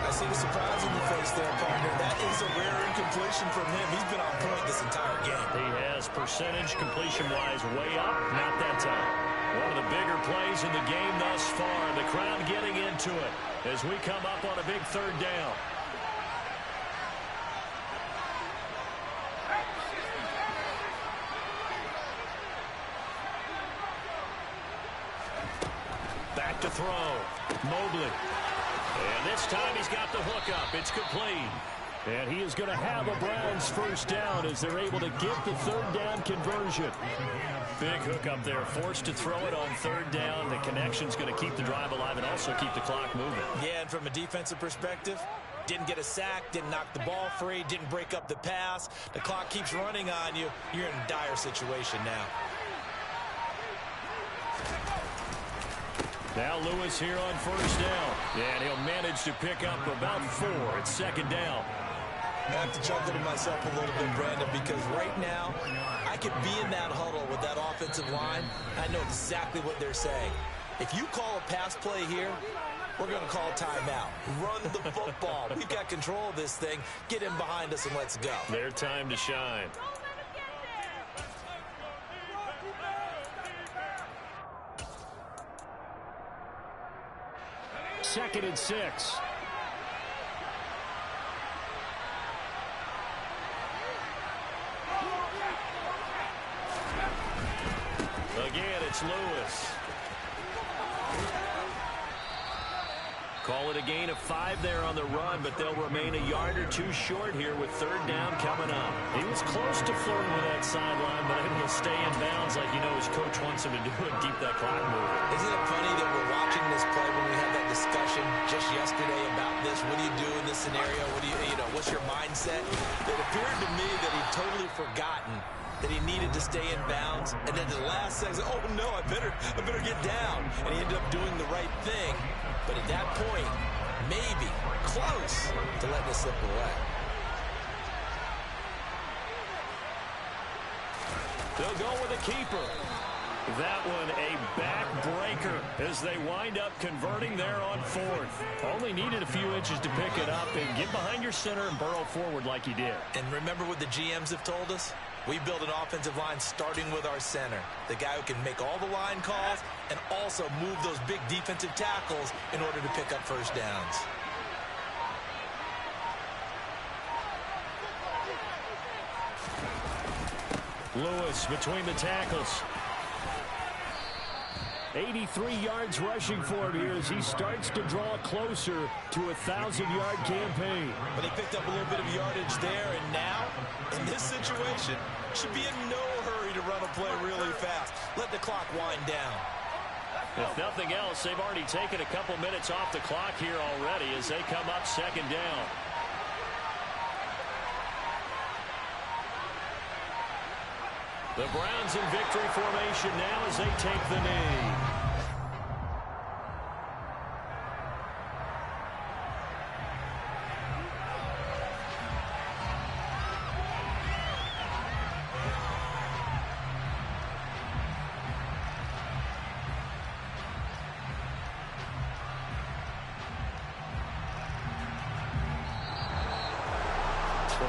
I see the surprise in the face there, partner. That is a rare incompletion from him. He's been on point this entire game. He has percentage completion-wise way up, not that time. One of the bigger plays in the game thus far. The crowd getting into it as we come up on a big third down. Back to throw. Mobley. And this time he's got the hook up. It's complete. And he is going to have a Browns first down as they're able to get the third down conversion. Big hook up there. Forced to throw it on third down. The connection's going to keep the drive alive and also keep the clock moving. Yeah, and from a defensive perspective, didn't get a sack, didn't knock the ball free, didn't break up the pass. The clock keeps running on you. You're in a dire situation now. Now Lewis here on first down. And he'll manage to pick up about 4. It's second down. I have to chuckle to myself a little bit, Brandon, because right now I could be in that huddle with that offensive line. I know exactly what they're saying. If you call a pass play here, we're going to call timeout. Run the football. We've got control of this thing. Get him behind us and let's go. Their time to shine. Second and 6. Again, it's Lewis. Call it a gain of 5 there on the run, but they'll remain a yard or 2 short here with third down coming up. He was close to flirting with that sideline, but able to stay in bounds like you know his coach wants him to do and keep that clock moving. Isn't it funny that we're watching this play when we had that discussion just yesterday about this? What do you do in this scenario? What do you know, what's your mindset? It appeared to me that he'd totally forgotten that he needed to stay in bounds, and then the last second, oh no, I better get down. And he ended up doing the right thing. But at that point, maybe close to letting it slip away. They'll go with a keeper. That one a backbreaker as they wind up converting there on 4th. Only needed a few inches to pick it up and get behind your center and burrow forward like he did. And remember what the GMs have told us? We build an offensive line starting with our center, the guy who can make all the line calls and also move those big defensive tackles in order to pick up first downs. Lewis between the tackles. 83 yards rushing for him here as he starts to draw closer to a 1,000-yard campaign. But he picked up a little bit of yardage there, and now, in this situation, should be in no hurry to run a play really fast. Let the clock wind down. If nothing else, they've already taken a couple minutes off the clock here already as they come up second down. The Browns in victory formation now as they take the knee.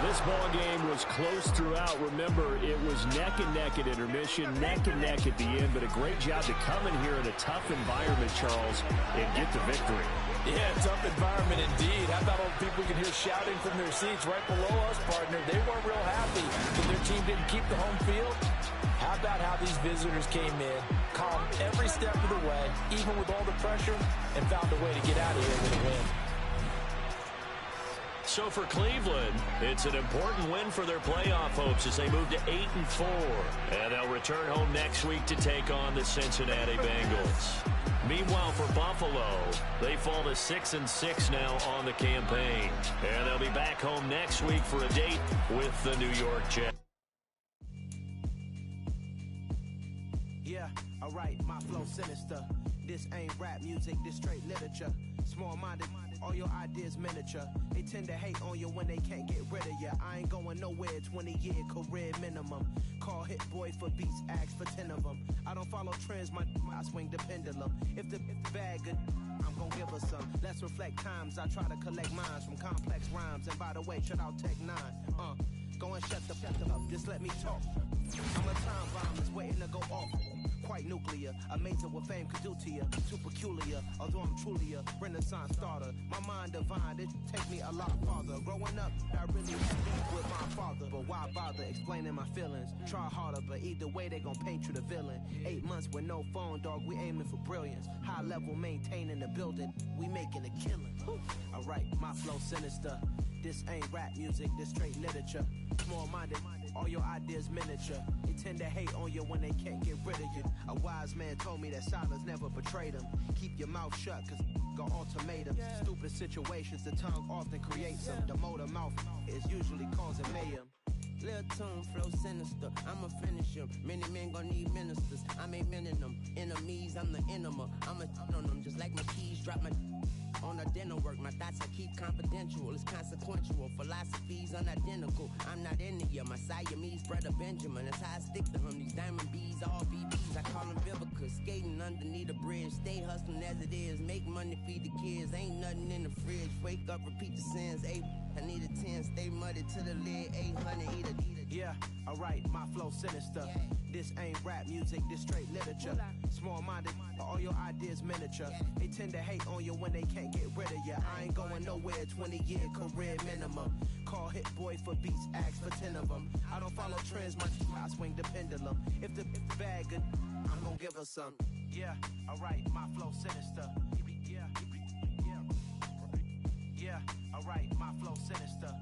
This ball game was close throughout. Remember, it was neck and neck at intermission, neck and neck at the end, but a great job to come in here in a tough environment, Charles, and get the victory. Yeah, tough environment indeed. How about all the people you can hear shouting from their seats right below us, partner? They weren't real happy that their team didn't keep the home field. How about how these visitors came in, calm every step of the way, even with all the pressure, and found a way to get out of here with a win. So for Cleveland, it's an important win for their playoff hopes as they move to 8-4. And they'll return home next week to take on the Cincinnati Bengals. Meanwhile, for Buffalo, they fall to 6-6 now on the campaign. And they'll be back home next week for a date with the New York Jets. Yeah, alright, my flow sinister. This ain't rap music, this straight literature. Small-minded, all your ideas miniature. They tend to hate on you when they can't get rid of you. I ain't going nowhere, 20-year career minimum. Call Hit Boy for beats, ask for 10 of them. I don't follow trends, I swing the pendulum. If the bag good, I'm gonna give her some. Let's reflect times, I try to collect minds from complex rhymes. And by the way, shut out Tech 9. Go and shut the up, just let me talk. I'm a time bomb that's waiting to go off. Quite nuclear, amazing what fame could do to you. Too peculiar, although I'm truly a renaissance starter. My mind divine, it takes me a lot farther. Growing up, I really had beef with my father. But why bother explaining my feelings? Try harder, but either way they gon' paint you the villain. 8 months with no phone, dog, we aiming for brilliance. High level maintaining the building, we making a killing. Alright, my flow sinister. This ain't rap music, this straight literature. Small-minded, all your ideas miniature. They tend to hate on you when they can't get rid of you. A wise man told me that silence never betrayed him. Keep your mouth shut, cause got ultimatums. Stupid situations, the tongue often creates them. The motor mouth is usually causing mayhem. Lil' tune, flow sinister, I'ma finish him. Many men gon' need ministers, I'm a men in them. Enemies, I'm the enema, I'm on them. Just like my keys, drop my on a dinner work. My thoughts I keep confidential, it's consequential. Philosophies unidentical, I'm not in it. My Siamese brother Benjamin, that's how I stick to him. These diamond bees, all BBs, I call them Vivica. Skating underneath a bridge, stay hustling as it is. Make money, feed the kids, ain't nothing in the fridge. Wake up, repeat the sins, I need a 10, stay muddy to the lid, 800, eat a. Yeah, alright, my flow sinister. This ain't rap music, this straight literature. Small-minded, all your ideas miniature. They tend to hate on you when they can't get rid of you. I ain't going nowhere, 20-year career minimum. Call Hit Boy for beats, ask for 10 of them. I don't follow trends, I swing the pendulum. If the bag good, I'm gonna give her some. Yeah, alright, my flow sinister. Yeah, alright, my flow sinister.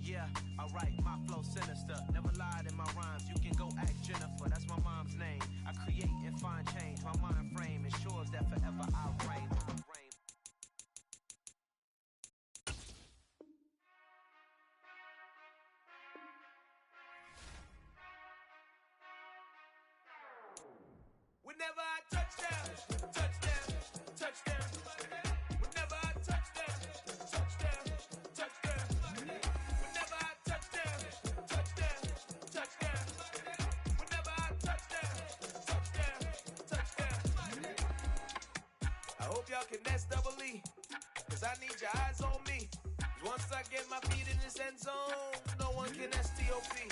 Yeah, alright, my flow sinister. Never lied in my rhymes, you can go ask Jennifer, that's my mom's name. I create and find change, my mind frame ensures that forever I reign. Whenever I touchdown, touchdown, touchdown. Whenever I touchdown, touchdown, touchdown. Whenever I touchdown, touchdown, touchdown. Whenever I touchdown, touchdown, touchdown. I hope y'all can nest double E, cause I need your eyes on me. Once I get my feet in this end zone, no one can STOP.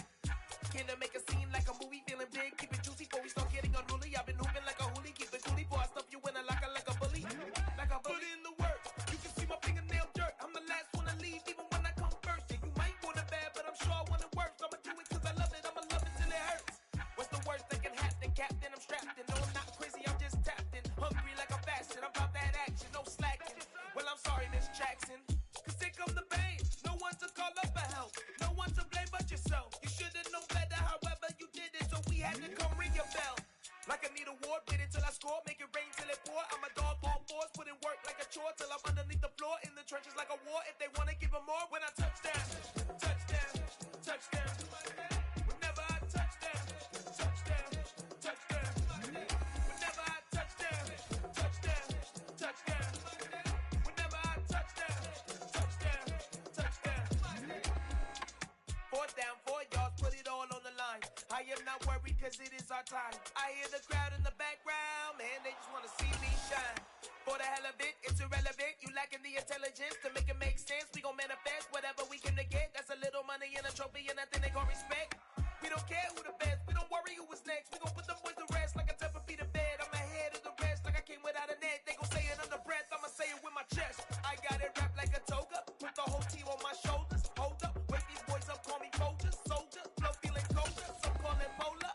Can I make a scene like a movie, feeling big, keep it juicy before we start getting unruly. I've been hooping like a hoolie, keep it coolie before I stuff you in a locker like a bully. Like a bully in the work, you can see my fingernail dirt. I'm the last one to leave, even when I come first. Yeah, you might want it bad, but I'm sure I want it worse. I'ma do it cause I love it, I'ma love it till it hurts. What's the worst that can happen, Captain? I'm strapped in, no I'm not crazy, I'm just tapped in. Hungry like I'm fasting, I'm about that action, no slacking. Well, I'm sorry, Miss Jackson, cause here come the pain. No one to call up for help, no one to blame but yourself. You should've known better, however you did it, so we had to come ring your bell. I need a war, beat it till I score, make it rain till it pour. I'm a dog on force, put in work like a chore till I'm underneath the floor, in the trenches like a war. If they wanna give them more, when I touch down, touchdown, touchdown. Whenever I touch down, touchdown, touchdown. Whenever I touch down, touchdown, touchdown. Whenever I touch down, touchdown, touchdown. 4th down, 4 yards, put it all on the line. I am not worried cause it is our time. I hear the crowd in the background, man, they just wanna see me shine. For the hell of it, it's irrelevant. You lacking the intelligence to make it make sense. We gon' manifest whatever we came to get. That's a little money and a trophy and nothing they call respect. We don't care who the best, we don't worry who was next. We gon' put them boys to rest like a temper feet of bed. I'm ahead of the rest like I came without a net. They gon' say it under breath, I'ma say it with my chest. I got it wrapped like a toga, put the whole team on my shoulders. Hold up, wake these boys up, call me Folger, soldier, flow feeling colder, some call it polar.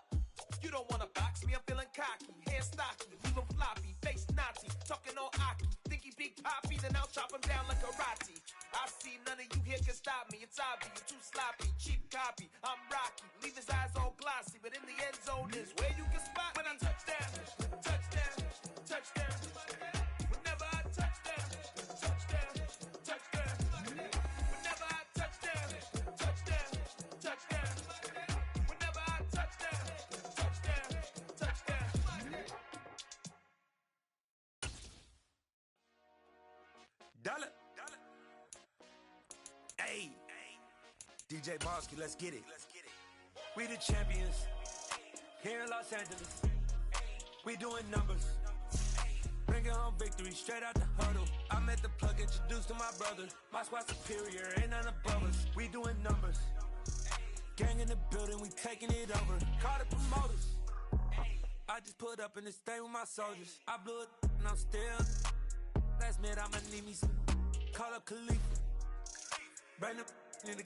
You don't wanna box me, I'm feeling cocky, hair stocky, leave 'em floppy, face Nazi, talking all Aki. Think he big poppy, then I'll chop him down like karate. I see none of you here can stop me, it's obvious, you're too sloppy, cheap copy. I'm Rocky, leave his eyes all glossy, but in the end zone is where you can spot when I touch down, touchdown, touchdown. Whenever I touch down, touchdown, touchdown. Whenever I touch down, touchdown, touchdown. Whenever I touch down, touchdown, touchdown. Dollar. Hey, DJ Bosky, let's get it. We the champions here in Los Angeles. We doing numbers, bringing home victory straight out the huddle. I'm at the plug, introduced to my brother. My squad superior, ain't none above us. We doing numbers, gang in the building, we taking it over. Call the promoters. I just put up in this thing with my soldiers. I blew it and I'm still. Last minute I'ma need me some. Call up Khalifa. Brand new in the.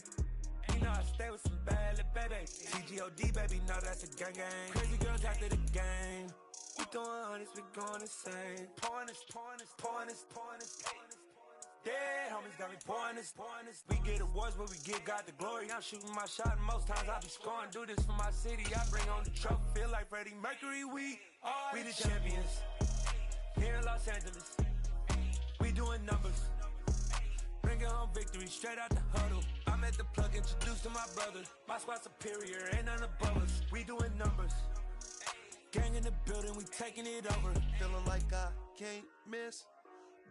You know I stay with some bad little baby. TGOD baby, know that's a gang gang. Crazy girls after the game. We doing hundreds, we going insane. Pouring this. Dead homies got me pouring this. We get awards where we give God the glory. I'm shooting my shot and most times I be scoring. Do this for my city, I bring on the trophy. Feel like Freddie Mercury, we the champions here in Los Angeles. We doing numbers, bringing home victory straight out the huddle. I'm at the plug, introduced to my brother. My squad superior, ain't none above us. We doing numbers, gang in the building, we taking it over. Feeling like I can't miss.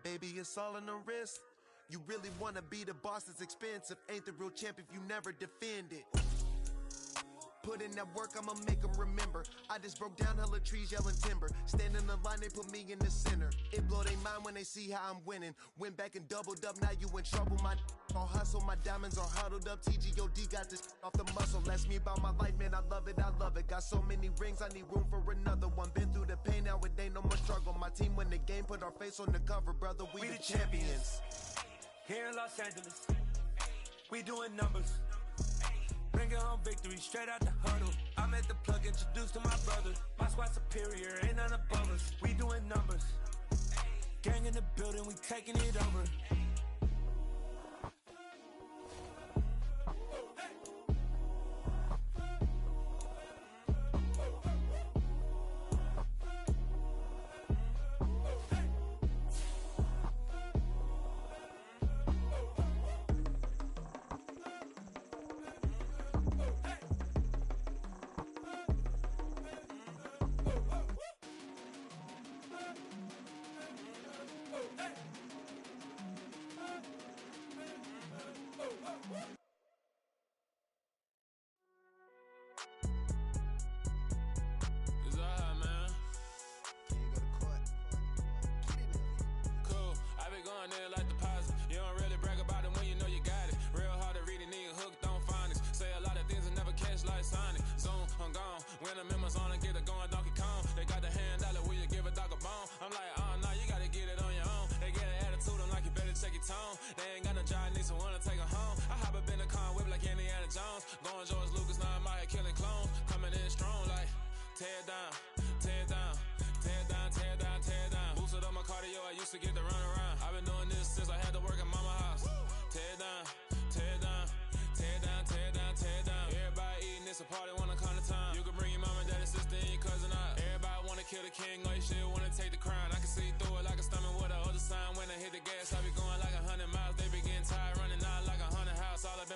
Baby, it's all in the wrist. You really wanna be the boss, it's expensive. Ain't the real champ if you never defend it. Put in that work, I'ma make them remember. I just broke down hella trees, yelling timber. Stand in the line, they put me in the center. It blow their mind when they see how I'm winning. Went back and doubled up, now you in trouble. My all hustle, my diamonds are huddled up. TGOD got this off the muscle. Ask me about my life, man, I love it. Got so many rings, I need room for another one. Been through the pain, now it ain't no more struggle. My team win the game, put our face on the cover, brother. We the champions here in Los Angeles. We doing numbers, bringing home victory straight out the huddle. I'm at the plug, introduced to my brother. My squad superior, ain't none above us. We doing numbers, gang in the building, we taking it over.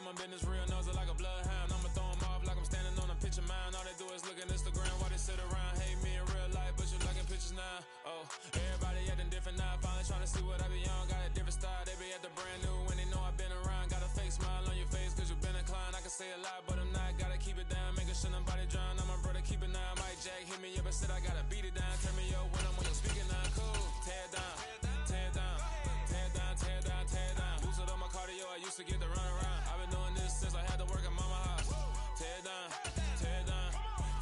handle my business real, nose it like a bloodhound. I'ma throw them off like I'm standing on a picture mound. All they do is look at Instagram while they sit around. Hate me in real life, but you liking pictures now. Oh, everybody acting different now. Finally trying to see what I be on. Got a different style, they be at the brand new when they know I've been around. Got a fake smile on your face cause you been inclined. I can say a lot, but I'm not. Gotta keep it down, making sure nobody drown. I'm my brother, keep it now. Mike Jack hit me up and said I gotta beat it down. Turn me up when I'm on your speaker now. Cool, tear down, tear down, tear down, tear down, tear down. Boosted on my cardio, I used to get to run around. I've been doing this since I had to work at mama house. Tear down, tear down,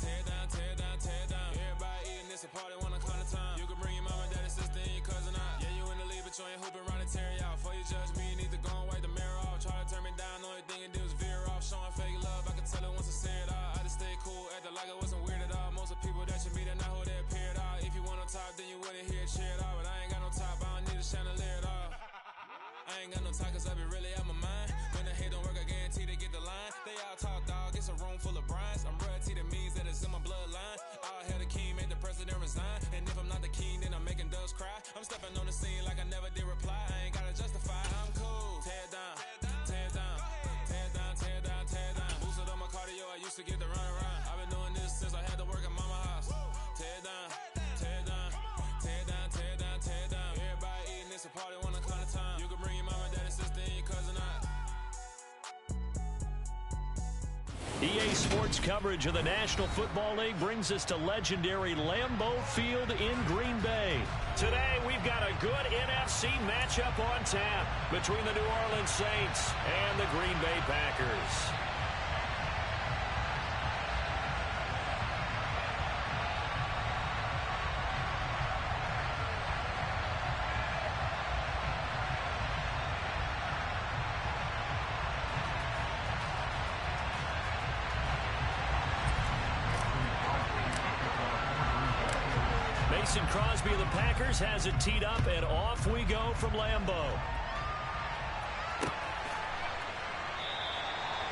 tear down, tear down, tear down. Everybody eating this a party, one o'clock of time. You can bring your mama, daddy, sister, and your cousin out. Yeah, you in the lead, but you ain't hooping around and tear you out. Before you judge me, you need to go and wipe the mirror off. Try to turn me down, only thing it do is veer off. Showing fake love, I can tell it once I see it all. I just stay cool, acting like I wasn't weird at all. Most of the people that you meet are not who they appear at all. If you want on top, then you wouldn't hear it cheer at all. But I ain't got no top, I don't need a chandelier at all. I ain't got no time cause I be really out my mind. When the hate don't work, I guarantee they get the line. They all talk dog, it's a room full of brinds. I'm royalty, that means that it's in my bloodline. All hail the king, made the president resign. And if I'm not the king, then I'm making doves cry. I'm stepping on the scene like I never did reply. I ain't gotta justify, I'm cool. Tear down, tear down, tear down, tear down, tear down. Boosted on my cardio, I used to get to run around. I've been doing this since I had to work at mama house. Tear down, tear down, tear down, tear down, tear down. Everybody eating this a party, one o'clock of time. You can bring your mama, daddy, sister, and your cousin out. EA Sports coverage of the National Football League brings us to legendary Lambeau Field in Green Bay. Today, we've got a good NFC matchup on tap between the New Orleans Saints and the Green Bay Packers. Mason Crosby of the Packers has it teed up, and off we go from Lambeau.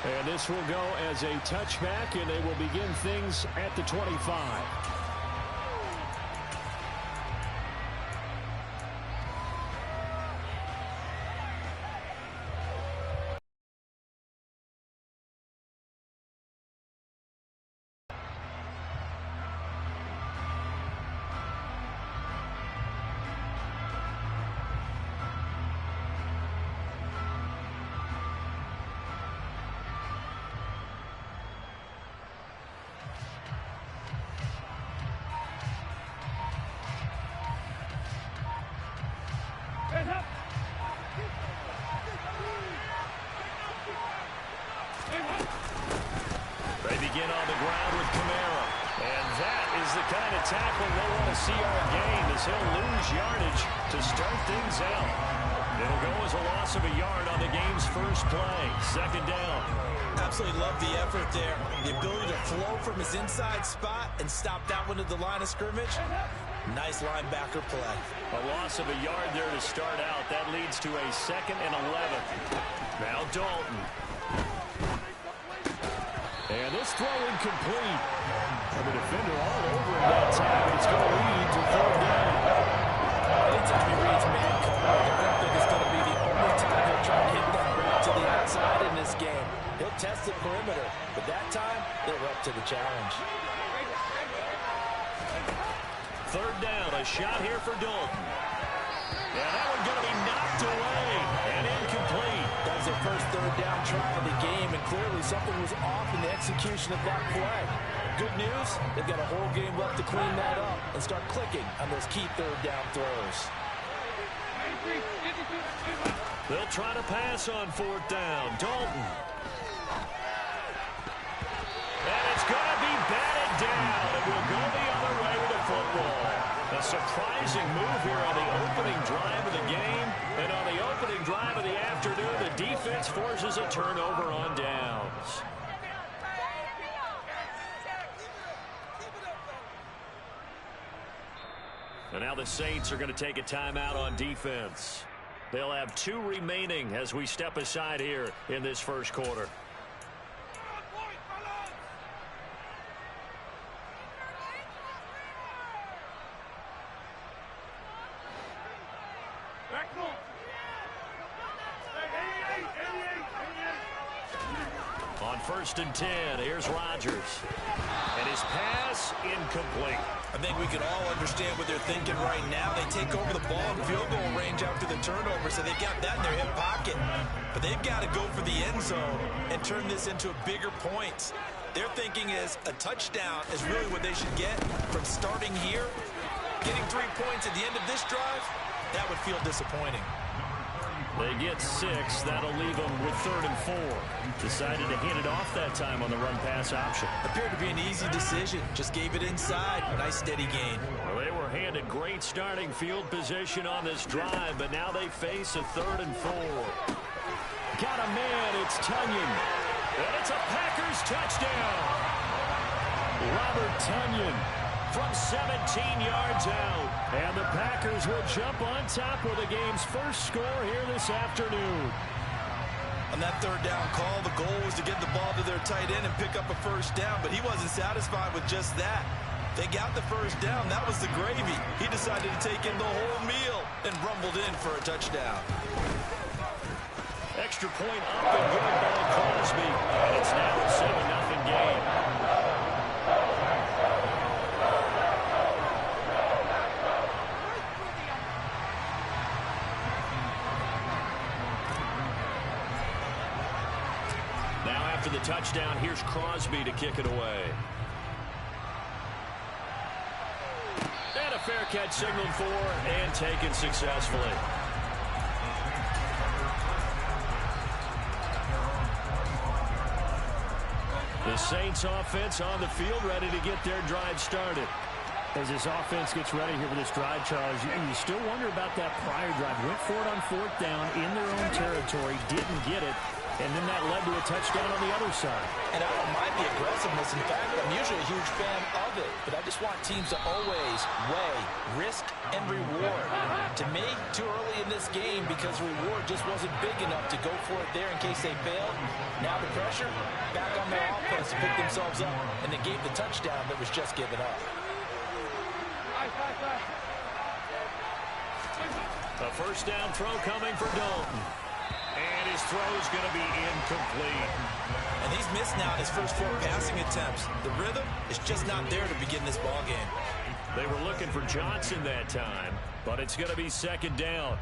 And this will go as a touchback, and they will begin things at the 25. They begin on the ground with Kamara. And that is the kind of tackle they want to see all game, as he'll lose yardage to start things out. It'll go as a loss of a yard on the game's first play. Second down. Absolutely love the effort there. The ability to flow from his inside spot and stop that one at the line of scrimmage. Nice linebacker play. A loss of a yard there to start out. That leads to a 2nd and 11. Now Dalton. And this throw incomplete. And the defender all over him that time. It's going to lead to 3rd down. Anytime he reads man coverage, I don't think it's going to be the only time he'll try to hit that route to the outside in this game. He'll test the perimeter, but that time, they're up to the challenge. 3rd down, a shot here for Dalton. Yeah, that one's going to be knocked away and incomplete. That was their first 3rd down try of the game, and clearly something was off in the execution of that play. Good news, they've got a whole game left to clean that up and start clicking on those key 3rd down throws. They'll try to pass on 4th down. Dalton. And it's going to be batted down. It will go the other way with the football. A surprising move here on the opening drive of the game. And on the opening drive of the afternoon, the defense forces a turnover on downs. And now the Saints are going to take a timeout on defense. They'll have 2 remaining as we step aside here in this first quarter. on 1st and 10. Here's Rodgers. And his pass incomplete. I think we can all understand what they're thinking right now. They take over the ball in field goal range after the turnover, so they've got that in their hip pocket. But they've got to go for the end zone and turn this into bigger points. Their thinking is a touchdown is really what they should get from starting here. Getting 3 points at the end of this drive, that would feel disappointing. They get 6. That'll leave them with 3rd and 4. Decided to hand it off that time on the run-pass option. Appeared to be an easy decision. Just gave it inside. Nice steady gain. Well, they were handed great starting field position on this drive, but now they face a 3rd and 4. Got a man. It's Tonyan. And it's a Packers touchdown. Robert Tonyan from 17 yards out. And the Packers will jump on top with the game's first score here this afternoon. On that 3rd down call, the goal was to get the ball to their tight end and pick up a 1st down, but he wasn't satisfied with just that. They got the 1st down. That was the gravy. He decided to take in the whole meal and rumbled in for a touchdown. Extra point up and good by Crosby. And it's now a 7-0 game. Now after the touchdown, here's Crosby to kick it away. And a fair catch signaled for and taken successfully. The Saints offense on the field, ready to get their drive started. As this offense gets ready here for this drive, Charles, you still wonder about that prior drive. Went for it on 4th down in their own territory, didn't get it, and then that led to a touchdown on the other side. And I don't mind the aggressiveness. In fact, I'm usually a huge fan of it, but I just want teams to always weigh risk and reward. To me, too early in this game because reward just wasn't big enough to go for it there in case they failed. Now the pressure back on their offense to pick themselves up, and they gave the touchdown that was just given up. A 1st down throw coming for Dalton. And his throw's going to be incomplete. And he's missed now his first 4 passing attempts. The rhythm is just not there to begin this ball game. They were looking for Johnson that time, but it's going to be 2nd down.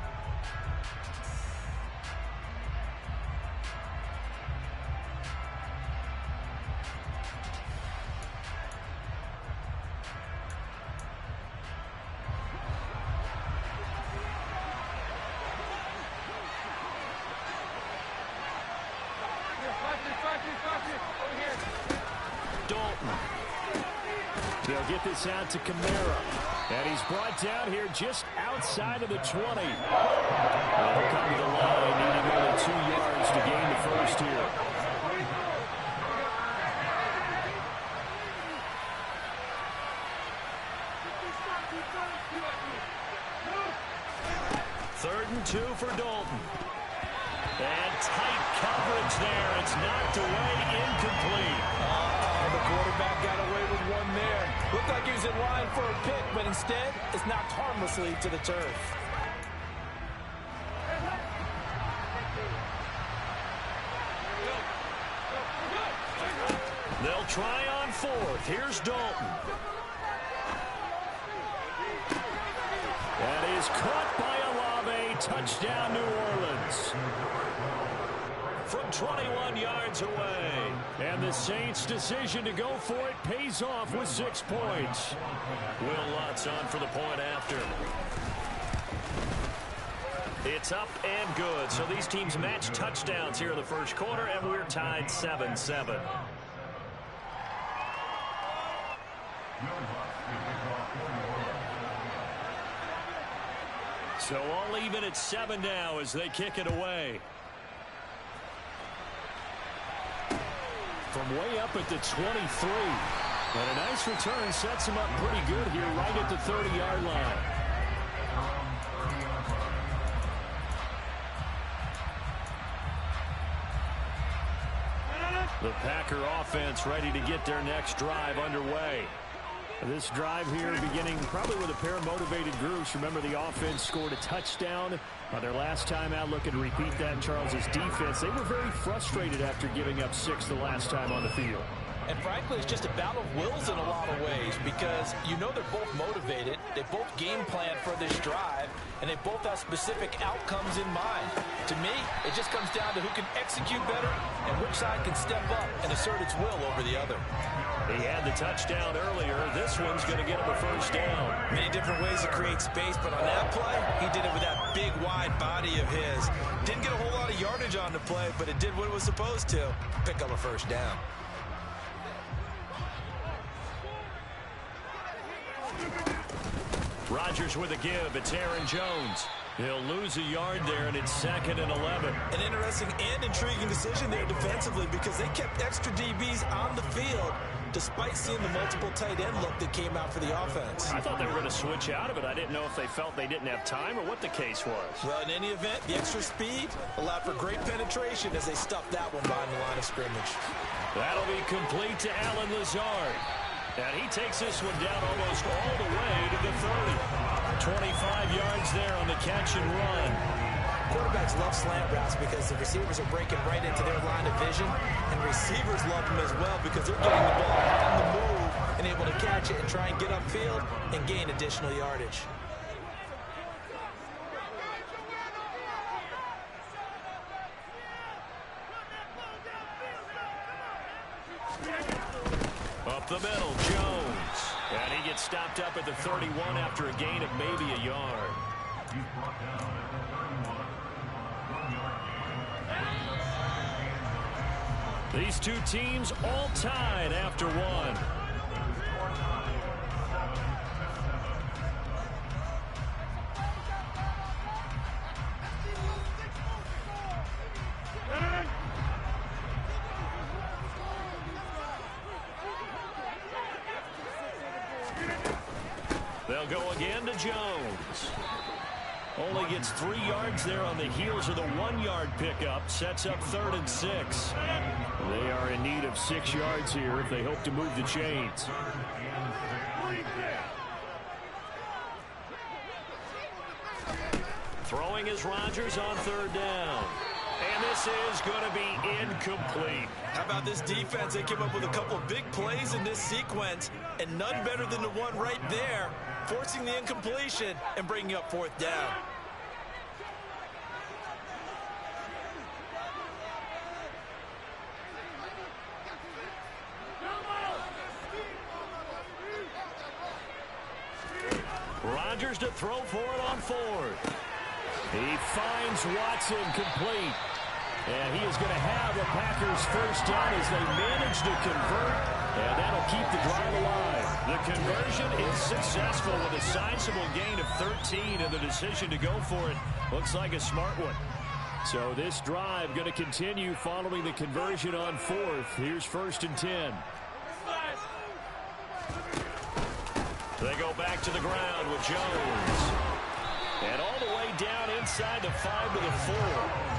Dalton. They'll get this out to Kamara. And he's brought down here just outside of the 20. They'll come to the line, needing more than 2 yards to gain the 1st here. Third and 2 for Dalton. And tight coverage there. It's knocked away, incomplete. The quarterback got away with one there. Looked like he was in line for a pick, but instead it's knocked harmlessly to the turf. They'll try on 4th. Here's Dalton. That is caught by Olave. Touchdown, New Orleans. From 21 yards away. And the Saints' decision to go for it pays off with 6 points. Will Lutz on for the point after. It's up and good. So these teams match touchdowns here in the 1st quarter, and we're tied 7-7. So all even at 7 now as they kick it away. From way up at the 23. And a nice return sets him up pretty good here right at the 30-yard line. The Packer offense ready to get their next drive underway. This drive here beginning probably with a pair of motivated groups. Remember, the offense scored a touchdown their last time out. Looking to repeat that in Charles's defense. They were very frustrated after giving up 6 the last time on the field. And frankly, it's just a battle of wills in a lot of ways because you know they're both motivated. They both game plan for this drive, and they both have specific outcomes in mind. To me, it just comes down to who can execute better and which side can step up and assert its will over the other. He had the touchdown earlier. This one's going to get him a first down. Many different ways to create space, but on that play, he did it with that big, wide body of his. Didn't get a whole lot of yardage on the play, but it did what it was supposed to. Pick up a first down. Rodgers with a give. It's Aaron Jones. He'll lose a yard there, and it's 2nd and 11. An interesting and intriguing decision there defensively because they kept extra DBs on the field despite seeing the multiple tight end look that came out for the offense. I thought they were going to switch out of it. I didn't know if they felt they didn't have time or what the case was. Well, in any event, the extra speed allowed for great penetration as they stuffed that one behind the line of scrimmage. That'll be complete to Allen Lazard. And he takes this one down almost all the way to the 30. 25 yards there on the catch and run. Quarterbacks love slant routes because the receivers are breaking right into their line of vision, and receivers love them as well because they're getting the ball on the move and able to catch it and try and get upfield and gain additional yardage. Up the middle, Jones. And he gets stopped up at the 31 after a gain of maybe a yard. He's brought down at the 31. 1 yard gain. These two teams all tied after one. They'll go again to Jones. Only gets 3 yards there on the heels of the 1 yard pickup. Sets up 3rd and 6. They are in need of 6 yards here if they hope to move the chains. Throwing is Rodgers on 3rd down. And this is going to be incomplete. How about this defense? They came up with a couple big plays in this sequence, and none better than the one right there, forcing the incompletion and bringing up 4th down. Rodgers to throw for it on 4th. He finds Watson complete. And he is going to have the Packers first down as they manage to convert. And that'll keep the drive alive. The conversion is successful with a sizable gain of 13. And the decision to go for it looks like a smart one. So this drive going to continue following the conversion on 4th. Here's 1st and 10. They go back to the ground with Jones. And all the way down inside the 5 to the 4.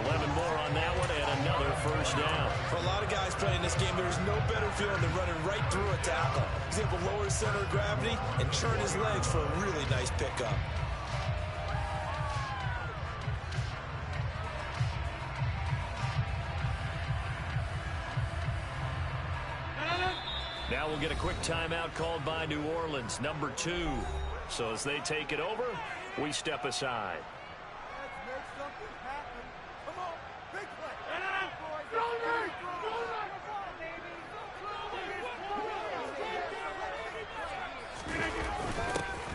11 more on that one and another first down. For a lot of guys playing this game, there's no better feeling than running right through a tackle. He's able to lower his center of gravity and churn his legs for a really nice pickup. Now we'll get a quick timeout called by New Orleans, number 2. So as they take it over, we step aside.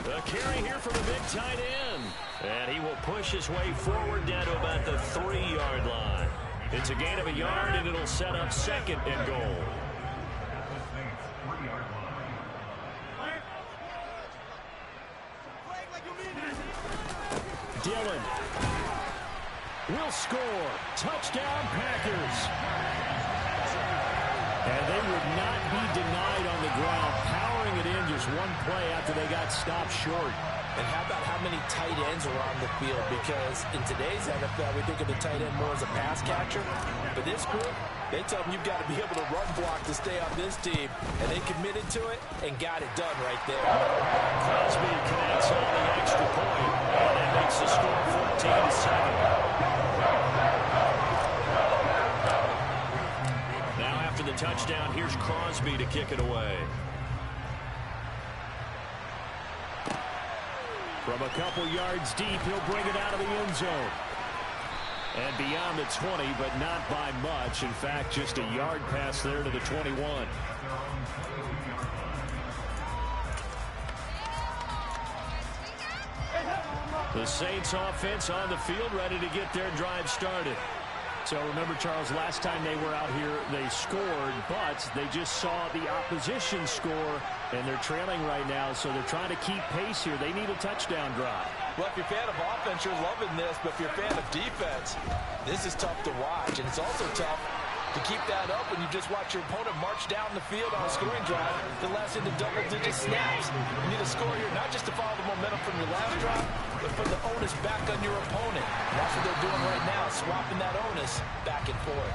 The carry here for the big tight end. And he will push his way forward down to about the 3-yard line. It's a gain of a yard, and it'll set up 2nd and goal. Dillon will score. Touchdown, Packers. And they would not be denied on the ground, powering it in just one play after they got stopped short. And how about how many tight ends are on the field? Because in today's NFL, we think of the tight end more as a pass catcher. But this group, they tell them you've got to be able to run block to stay on this team. And they committed to it and got it done right there. Crosby connects on the extra point. And that makes the score 14-7. Now after the touchdown, here's Crosby to kick it away. From a couple yards deep, he'll bring it out of the end zone. And beyond the 20, but not by much. In fact, just a yard pass there to the 21. The Saints offense on the field, ready to get their drive started. So remember, Charles, last time they were out here, they scored, but they just saw the opposition score, and they're trailing right now, so they're trying to keep pace here. They need a touchdown drive. Well, if you're a fan of offense, you're loving this, but if you're a fan of defense, this is tough to watch, and it's also tough to keep that up when you just watch your opponent march down the field on a scoring drive that lasts into double-digit snaps. You need a score here, not just to follow the momentum from your last drive, but put the onus back on your opponent. And that's what they're doing right now, swapping that onus back and forth.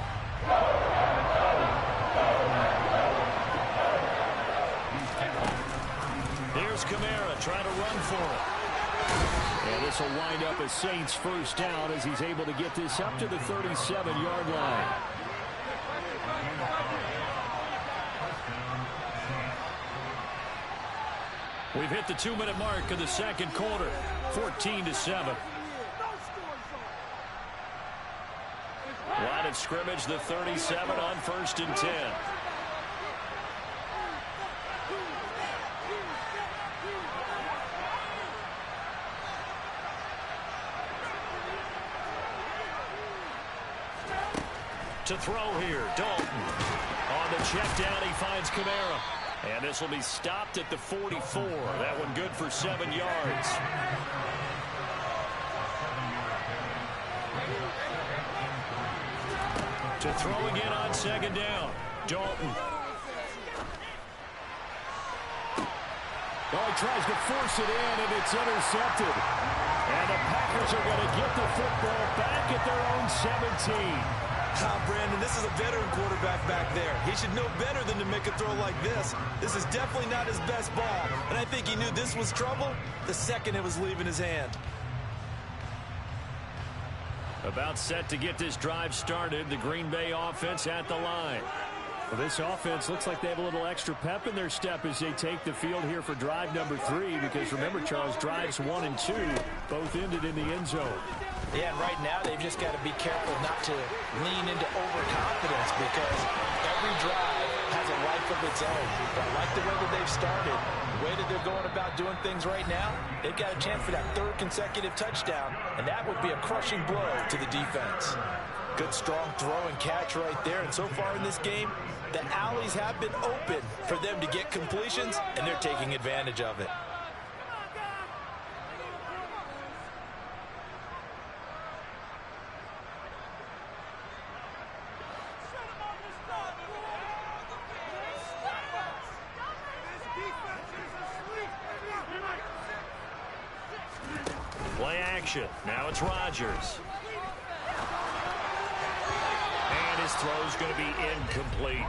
Here's Kamara trying to run for it. And this will wind up a Saints first down as he's able to get this up to the 37-yard line. We've hit the 2-minute mark of the second quarter, 14-7. Line of scrimmage, the 37 on 1st and 10. To throw here, Dalton. On the check down, he finds Kamara. And this will be stopped at the 44. That one good for 7 yards. To throw again on 2nd down, Dalton. Oh, he tries to force it in, and it's intercepted. And the Packers are going to get the football back at their own 17. Brandon, this is a veteran quarterback back there. He should know better than to make a throw like this. This is definitely not his best ball, and I think he knew this was trouble the second it was leaving his hand. About set to get this drive started, the Green Bay offense at the line. Well, this offense looks like they have a little extra pep in their step as they take the field here for drive number 3, because remember, Charles, drives 1 and 2 both ended in the end zone. Yeah, and right now they've just got to be careful not to lean into overconfidence, because every drive has a life of its own. But I like the way that they've started, the way that they're going about doing things right now. They've got a chance for that 3rd consecutive touchdown, and that would be a crushing blow to the defense. Good, strong throw and catch right there. And so far in this game, the alleys have been open for them to get completions, and they're taking advantage of it. Play action. Now it's Rodgers. And his throw's going to be incomplete.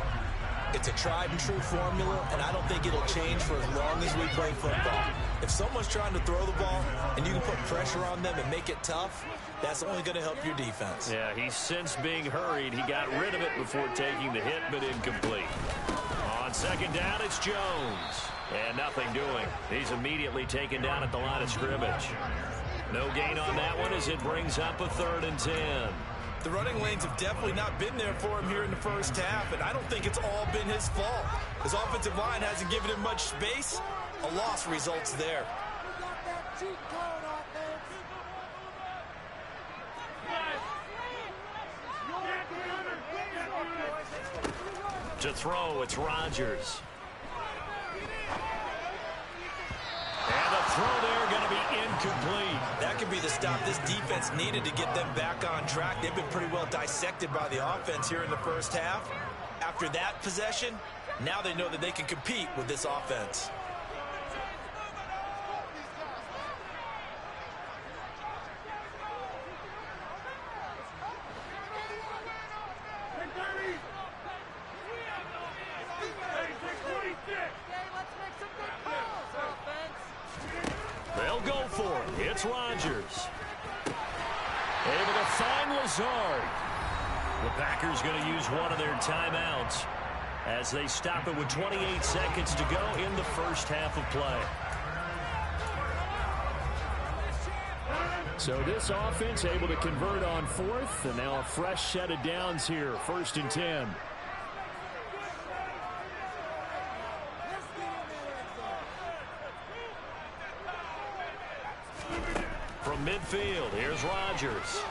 It's a tried and true formula, and I don't think it'll change for as long as we play football. If someone's trying to throw the ball and you can put pressure on them and make it tough, that's only going to help your defense. Yeah, he's since being hurried. He got rid of it before taking the hit, but incomplete. On 2nd down, it's Jones. And nothing doing. He's immediately taken down at the line of scrimmage. No gain on that one as it brings up a 3rd and 10. The running lanes have definitely not been there for him here in the first half, and I don't think it's all been his fault. His offensive line hasn't given him much space. A loss results there. To throw, it's Rodgers. And the throw there going to be incomplete. That could be the stop this defense needed to get them back on track. They've been pretty well dissected by the offense here in the first half. After that possession, now they know that they can compete with this offense. it's Rodgers. Able to find Lazard. The Packers going to use one of their timeouts as they stop it with 28 seconds to go in the first half of play. So this offense able to convert on fourth, and now a fresh set of downs here, 1st and 10. From midfield, here's Rodgers.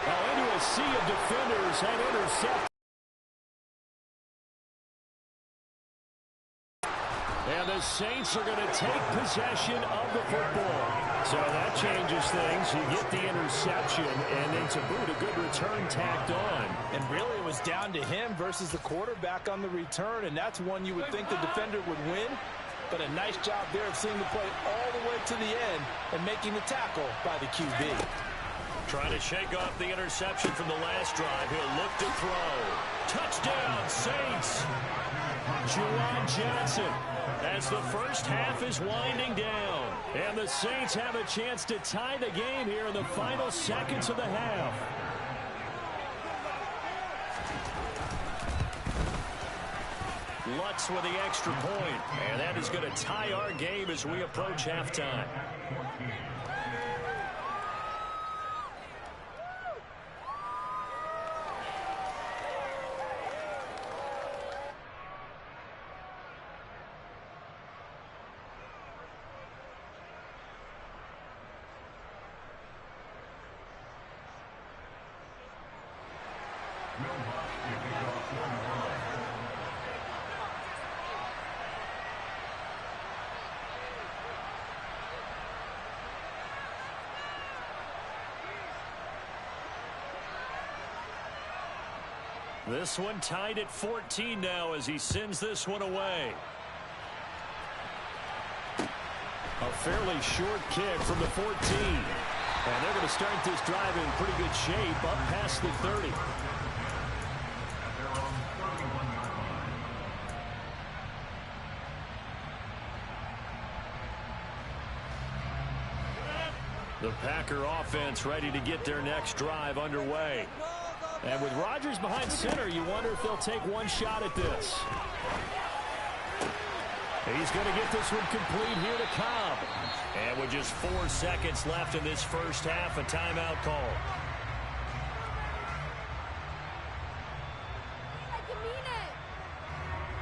Now into a sea of defenders and intercept. And the Saints are going to take possession of the football. So that changes things. You get the interception, and then to boot, a good return tacked on. And really, it was down to him versus the quarterback on the return, and that's one you would think the defender would win. But a nice job there of seeing the play all the way to the end and making the tackle by the QB. Trying to shake off the interception from the last drive. He'll look to throw. Touchdown, Saints. Juwan Johnson. As the first half is winding down. And the Saints have a chance to tie the game here in the final seconds of the half. Lutz with the extra point. And that is going to tie our game as we approach halftime. This one tied at 14 now as he sends this one away. A fairly short kick from the 14. And they're going to start this drive in pretty good shape up past the 30. The Packer offense ready to get their next drive underway. And with Rodgers behind center, you wonder if they'll take one shot at this. He's going to get this one complete here to Cobb. And with just 4 seconds left in this first half, a timeout call.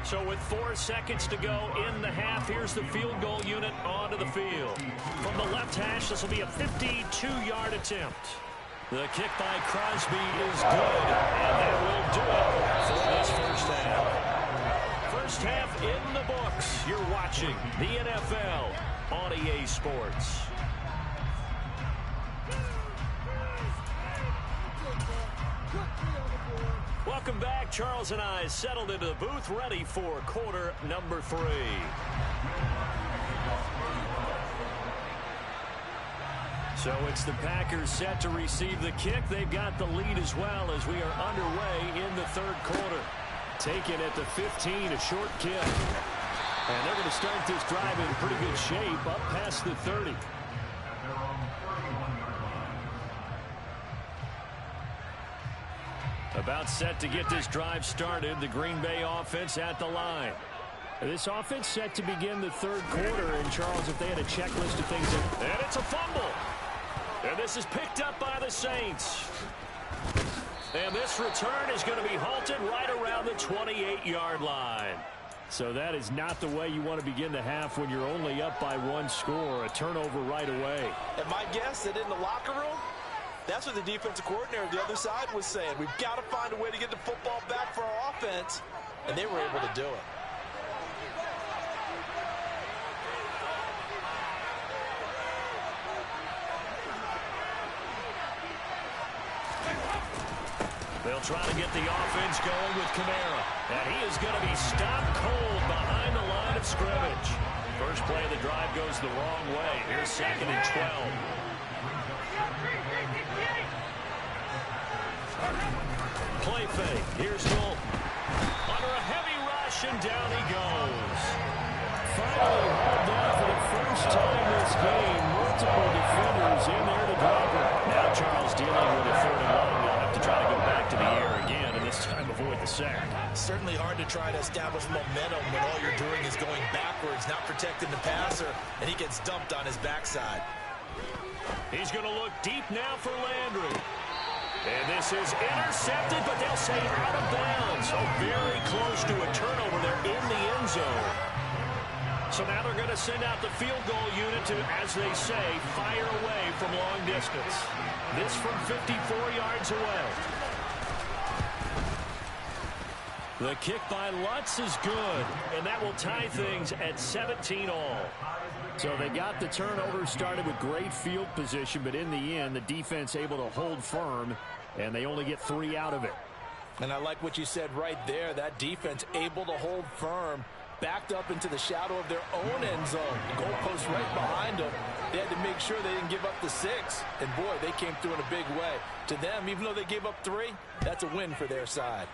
So with 4 seconds to go in the half, here's the field goal unit onto the field. From the left hash, this will be a 52-yard attempt. The kick by Crosby is good, and that will do it for this first half. First half in the books. You're watching the NFL on EA Sports. Welcome back. Charles and I settled into the booth, ready for quarter number 3. So it's the Packers set to receive the kick. They've got the lead as well as we are underway in the third quarter. Taken at the 15, a short kick. And they're going to start this drive in pretty good shape up past the 30. About set to get this drive started. The Green Bay offense at the line. This offense set to begin the third quarter. And, Charles, if they had a checklist of things that... And it's a fumble. And this is picked up by the Saints. And this return is going to be halted right around the 28-yard line. So that is not the way you want to begin the half when you're only up by 1 score. A turnover right away. And my guess that in the locker room, that's what the defensive coordinator on the other side was saying. We've got to find a way to get the football back for our offense. And they were able to do it. They'll try to get the offense going with Kamara. And he is going to be stopped cold behind the line of scrimmage. First play of the drive goes the wrong way. Here's 2nd and 12. Play fake. Here's Dalton. Under a heavy rush, and down he goes. Finally hauled down for the first time this game. multiple defenders in there to drop him. Now Charles dealing with a 3rd and long. They'll have to try to go back to the air again, and this time avoid the sack. Certainly hard to try to establish momentum when all you're doing is going backwards, not protecting the passer, and he gets dumped on his backside. He's going to look deep now for Landry. And this is intercepted, but they'll say out of bounds. So very close to a turnover there in the end zone. So now they're going to send out the field goal unit to, as they say, fire away from long distance. This from 54 yards away. The kick by Lutz is good, and that will tie things at 17 all. So they got the turnover started with great field position, but in the end, the defense able to hold firm, and they only get 3 out of it. And I like what you said right there. That defense able to hold firm, backed up into the shadow of their own end zone. The goalpost right behind them. They had to make sure they didn't give up the 6. And, boy, they came through in a big way. To them, even though they gave up 3, that's a win for their side.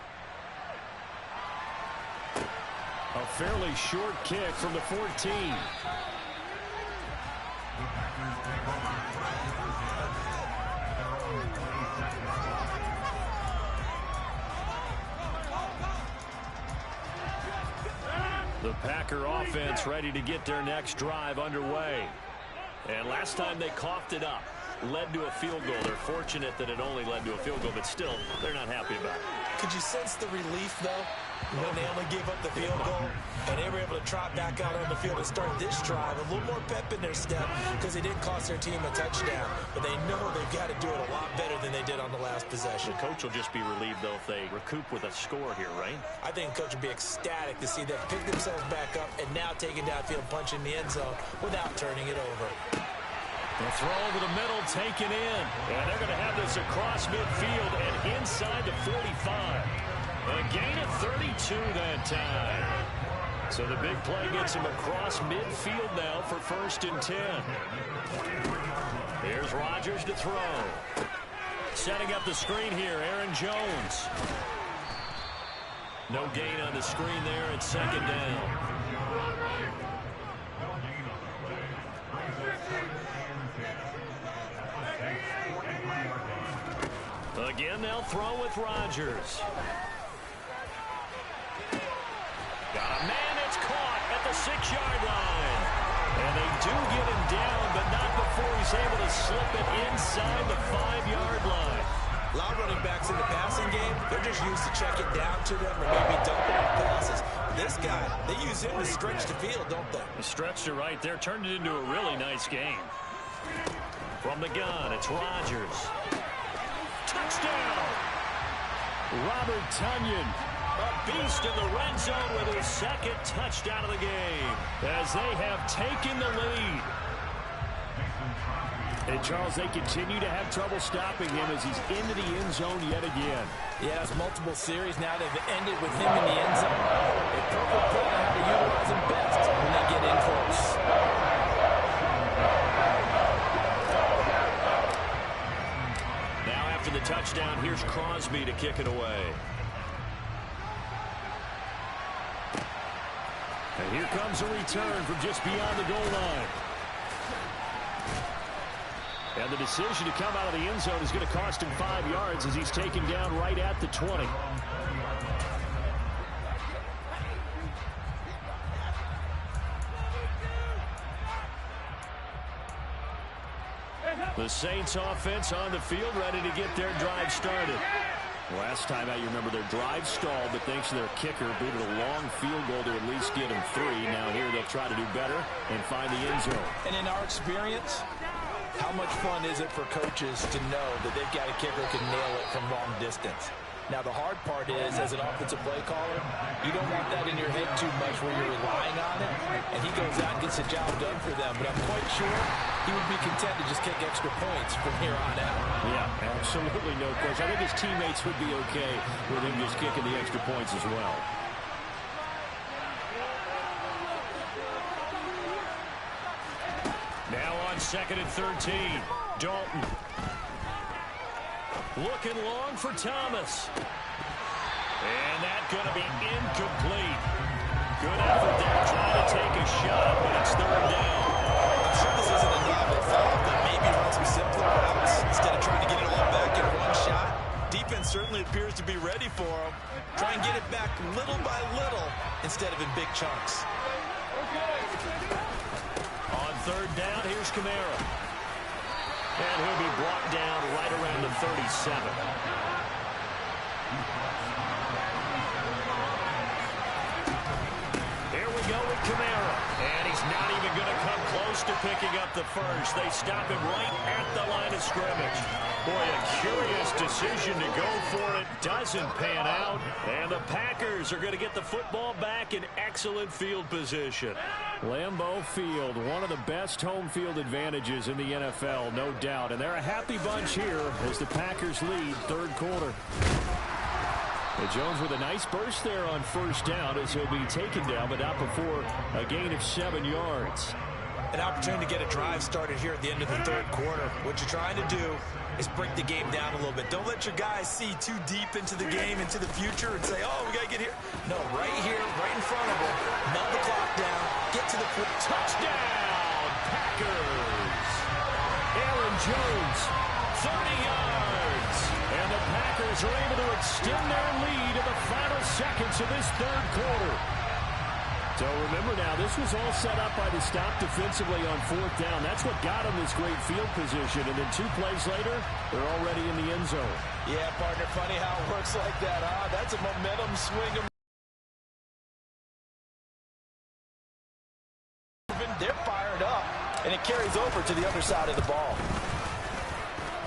A fairly short kick from the 14. The Packer offense ready to get their next drive underway. And last time they coughed it up, led to a field goal. They're fortunate that it only led to a field goal, but still, they're not happy about it. Could you sense the relief, though, when they only gave up the field goal and they were able to trot back out on the field and start this drive? A little more pep in their step because they didn't cost their team a touchdown, but they know they've got to do it a lot better than they did on the last possession. The coach will just be relieved, though, if they recoup with a score here, right? I think the coach will be ecstatic to see them pick themselves back up and now taking downfield, punching the end zone without turning it over. The throw over the middle, taken in. And they're going to have this across midfield and inside the 45. A gain of 32 that time. So the big play gets him across midfield now for 1st and 10. Here's Rodgers to throw. Setting up the screen here, Aaron Jones. No gain on the screen there at 2nd down. Again, they'll throw with Rodgers. Got a man that's caught at the 6-yard line. And they do get him down, but not before he's able to slip it inside the 5-yard line. A lot of running backs in the passing game, they're just used to check it down to them or maybe dumping off passes. This guy, they use him to stretch the field, don't they? He stretched it right there, turned it into a really nice game. From the gun, it's Rodgers. Touchdown! Robert Tonyan, a beast in the red zone with his 2nd touchdown of the game as they have taken the lead. And, Charles, they continue to have trouble stopping him as he's into the end zone yet again. Yeah, it's multiple series now. They've ended with him in the end zone. A perfect play on how to utilize him best when they get in close. Now after the touchdown, here's Crosby to kick it away. And here comes a return from just beyond the goal line. And the decision to come out of the end zone is going to cost him 5 yards as he's taken down right at the 20. The Saints offense on the field ready to get their drive started. Last time out, you remember their drive stalled, but thanks to their kicker, booted a long field goal to at least get them 3. Now here they'll try to do better and find the end zone. And in our experience, how much fun is it for coaches to know that they've got a kicker who can nail it from long distance? Now, the hard part is, as an offensive play caller, you don't want that in your head too much where you're relying on it, and he goes out and gets the job done for them. But I'm quite sure he would be content to just kick extra points from here on out. Yeah, absolutely no question. I think his teammates would be okay with him just kicking the extra points as well. Now on 2nd and 13, Dalton. Looking long for Thomas. And that's going to be incomplete. Good effort there trying to take a shot, but it's 3rd down. I'm sure this isn't a novel foul certainly appears to be ready for him. Try and get it back little by little instead of in big chunks. On third down, here's Kamara. And he'll be brought down right around the 37. Here we go with Kamara. And he's not even going to come close to picking up the first. They stop him right at the line of scrimmage. Boy, a curious decision to go for it. Doesn't pan out. And the Packers are going to get the football back in excellent field position. Lambeau Field, one of the best home field advantages in the NFL, no doubt. And they're a happy bunch here as the Packers lead third quarter. And Jones with a nice burst there on first down as he'll be taken down, but not before a gain of 7 yards. An opportunity to get a drive started here at the end of the third quarter. What you're trying to do is break the game down a little bit. Don't let your guys see too deep into the game, into the future, and say, oh, we got to get here. No, right here, right in front of them. Melt the clock down. Get to the touchdown, Packers. Aaron Jones, 30 yards. And the Packers are able to extend their lead in the final seconds of this third quarter. So remember now, this was all set up by the stop defensively on fourth down. That's what got them this great field position. And then 2 plays later, they're already in the end zone. Yeah, partner, funny how it works like that, huh? That's a momentum swing. They're fired up, and it carries over to the other side of the ball.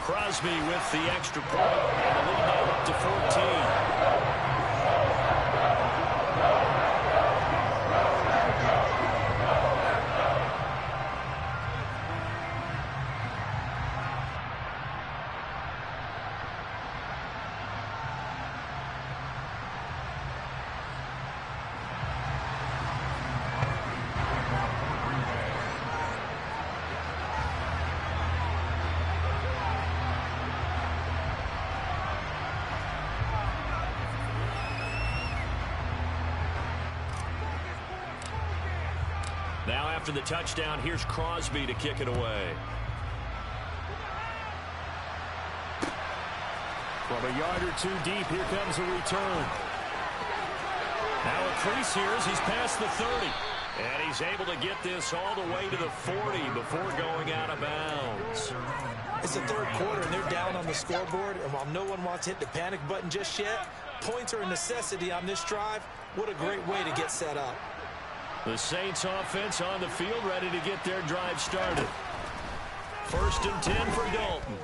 Crosby with the extra point, and the lead now up to 14. Now after the touchdown, here's Crosby to kick it away. From a yard or 2 deep, here comes a return. Now a crease here as he's past the 30. And he's able to get this all the way to the 40 before going out of bounds. It's the third quarter, and they're down on the scoreboard. And while no one wants to hit the panic button just yet, points are a necessity on this drive. What a great way to get set up. The Saints offense on the field, ready to get their drive started. 1st and 10 for Dalton.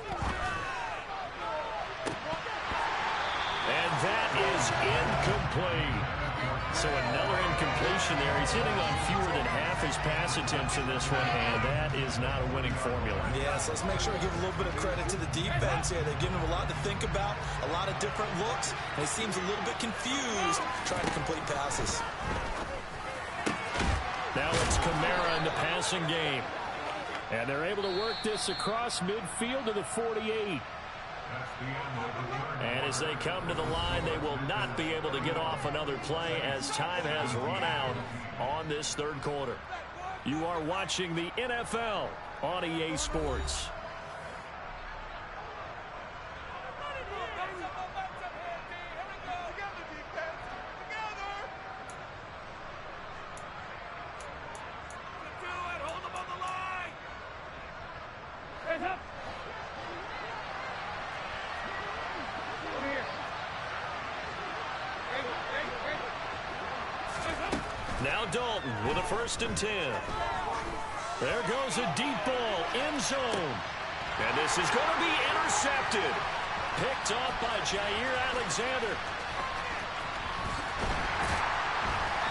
And that is incomplete. So another incompletion there. He's hitting on fewer than half his pass attempts in this one, and that is not a winning formula. Yes, let's make sure we give a little bit of credit to the defense here. They've given him a lot to think about, a lot of different looks, and he seems a little bit confused trying to complete passes. Now it's Kamara in the passing game. And they're able to work this across midfield to the 48. And as they come to the line, they will not be able to get off another play as time has run out on this third quarter. You are watching the NFL on EA Sports. Now Dalton with a 1st and 10. There goes a deep ball, end zone. And this is going to be intercepted. Picked off by Jair Alexander.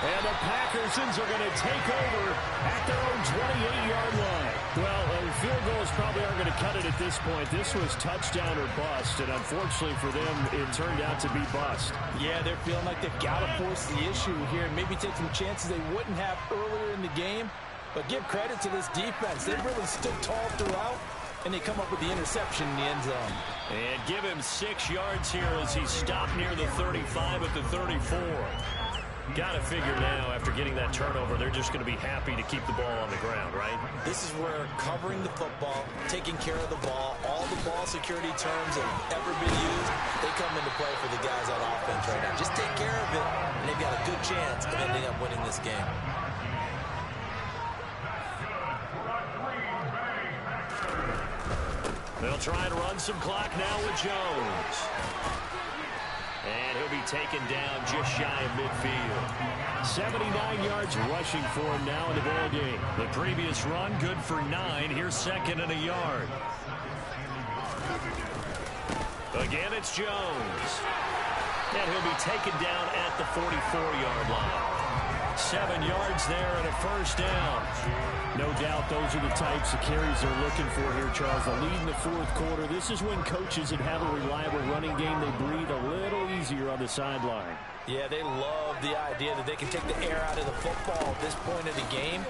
And the Packersons are going to take over at their own 28-yard line. Well, field goals probably aren't going to cut it at this point. This was touchdown or bust, and unfortunately for them, it turned out to be bust. Yeah, they're feeling like they've got to force the issue here and maybe take some chances they wouldn't have earlier in the game. But give credit to this defense. They've really stood tall throughout, and they come up with the interception in the end zone. And give him 6 yards here as he stopped near the 35 at the 34. Got to figure now, after getting that turnover, they're just going to be happy to keep the ball on the ground, right? This is where covering the football, taking care of the ball, all the ball security terms that have ever been used, they come into play for the guys on offense right now. Just take care of it, and they've got a good chance of ending up winning this game. They'll try and run some clock now with Jones. And he'll be taken down just shy of midfield. 79 yards rushing for him now in the ball game. The previous run, good for 9. Here's second and a yard. Again, it's Jones. And he'll be taken down at the 44-yard line. 7 yards there and a first down. No doubt those are the types of carries they're looking for here, Charles. The lead in the fourth quarter. This is when coaches that have a reliable running game, they breathe a little easier on the sideline. Yeah, they love the idea that they can take the air out of the football at this point of the game.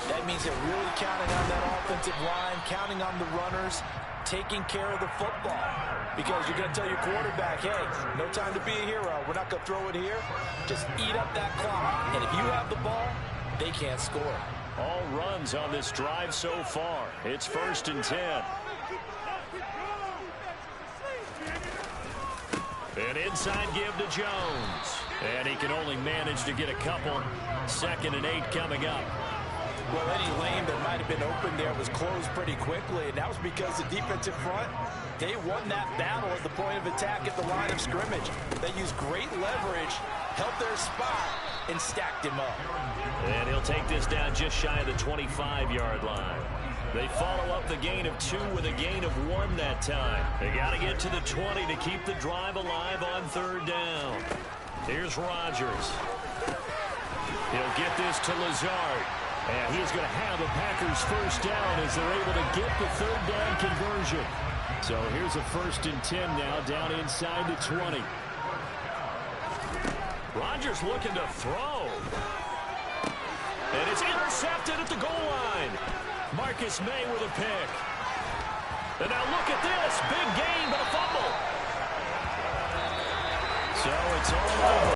That means they're really counting on that offensive line, counting on the runners, taking care of the football. Because you're going to tell your quarterback, hey, no time to be a hero. We're not going to throw it here. Just eat up that clock. And if you have the ball, they can't score. All runs on this drive so far. It's 1st and 10. An inside give to Jones. And he can only manage to get a couple. 2nd and 8 coming up. Well, any lane that might have been open there was closed pretty quickly, and that was because the defensive front, they won that battle at the point of attack at the line of scrimmage. They used great leverage, held their spot, and stacked him up. And he'll take this down just shy of the 25-yard line. They follow up the gain of 2 with a gain of 1 that time. They got to get to the 20 to keep the drive alive on 3rd down. Here's Rodgers. He'll get this to Lazard. And he's going to have the Packers first down as they're able to get the 3rd down conversion. So here's a 1st and 10 now down inside the 20. Rodgers looking to throw. And it's intercepted at the goal line. Marcus May with a pick. And now look at this. Big gain, but a fumble. So it's all over.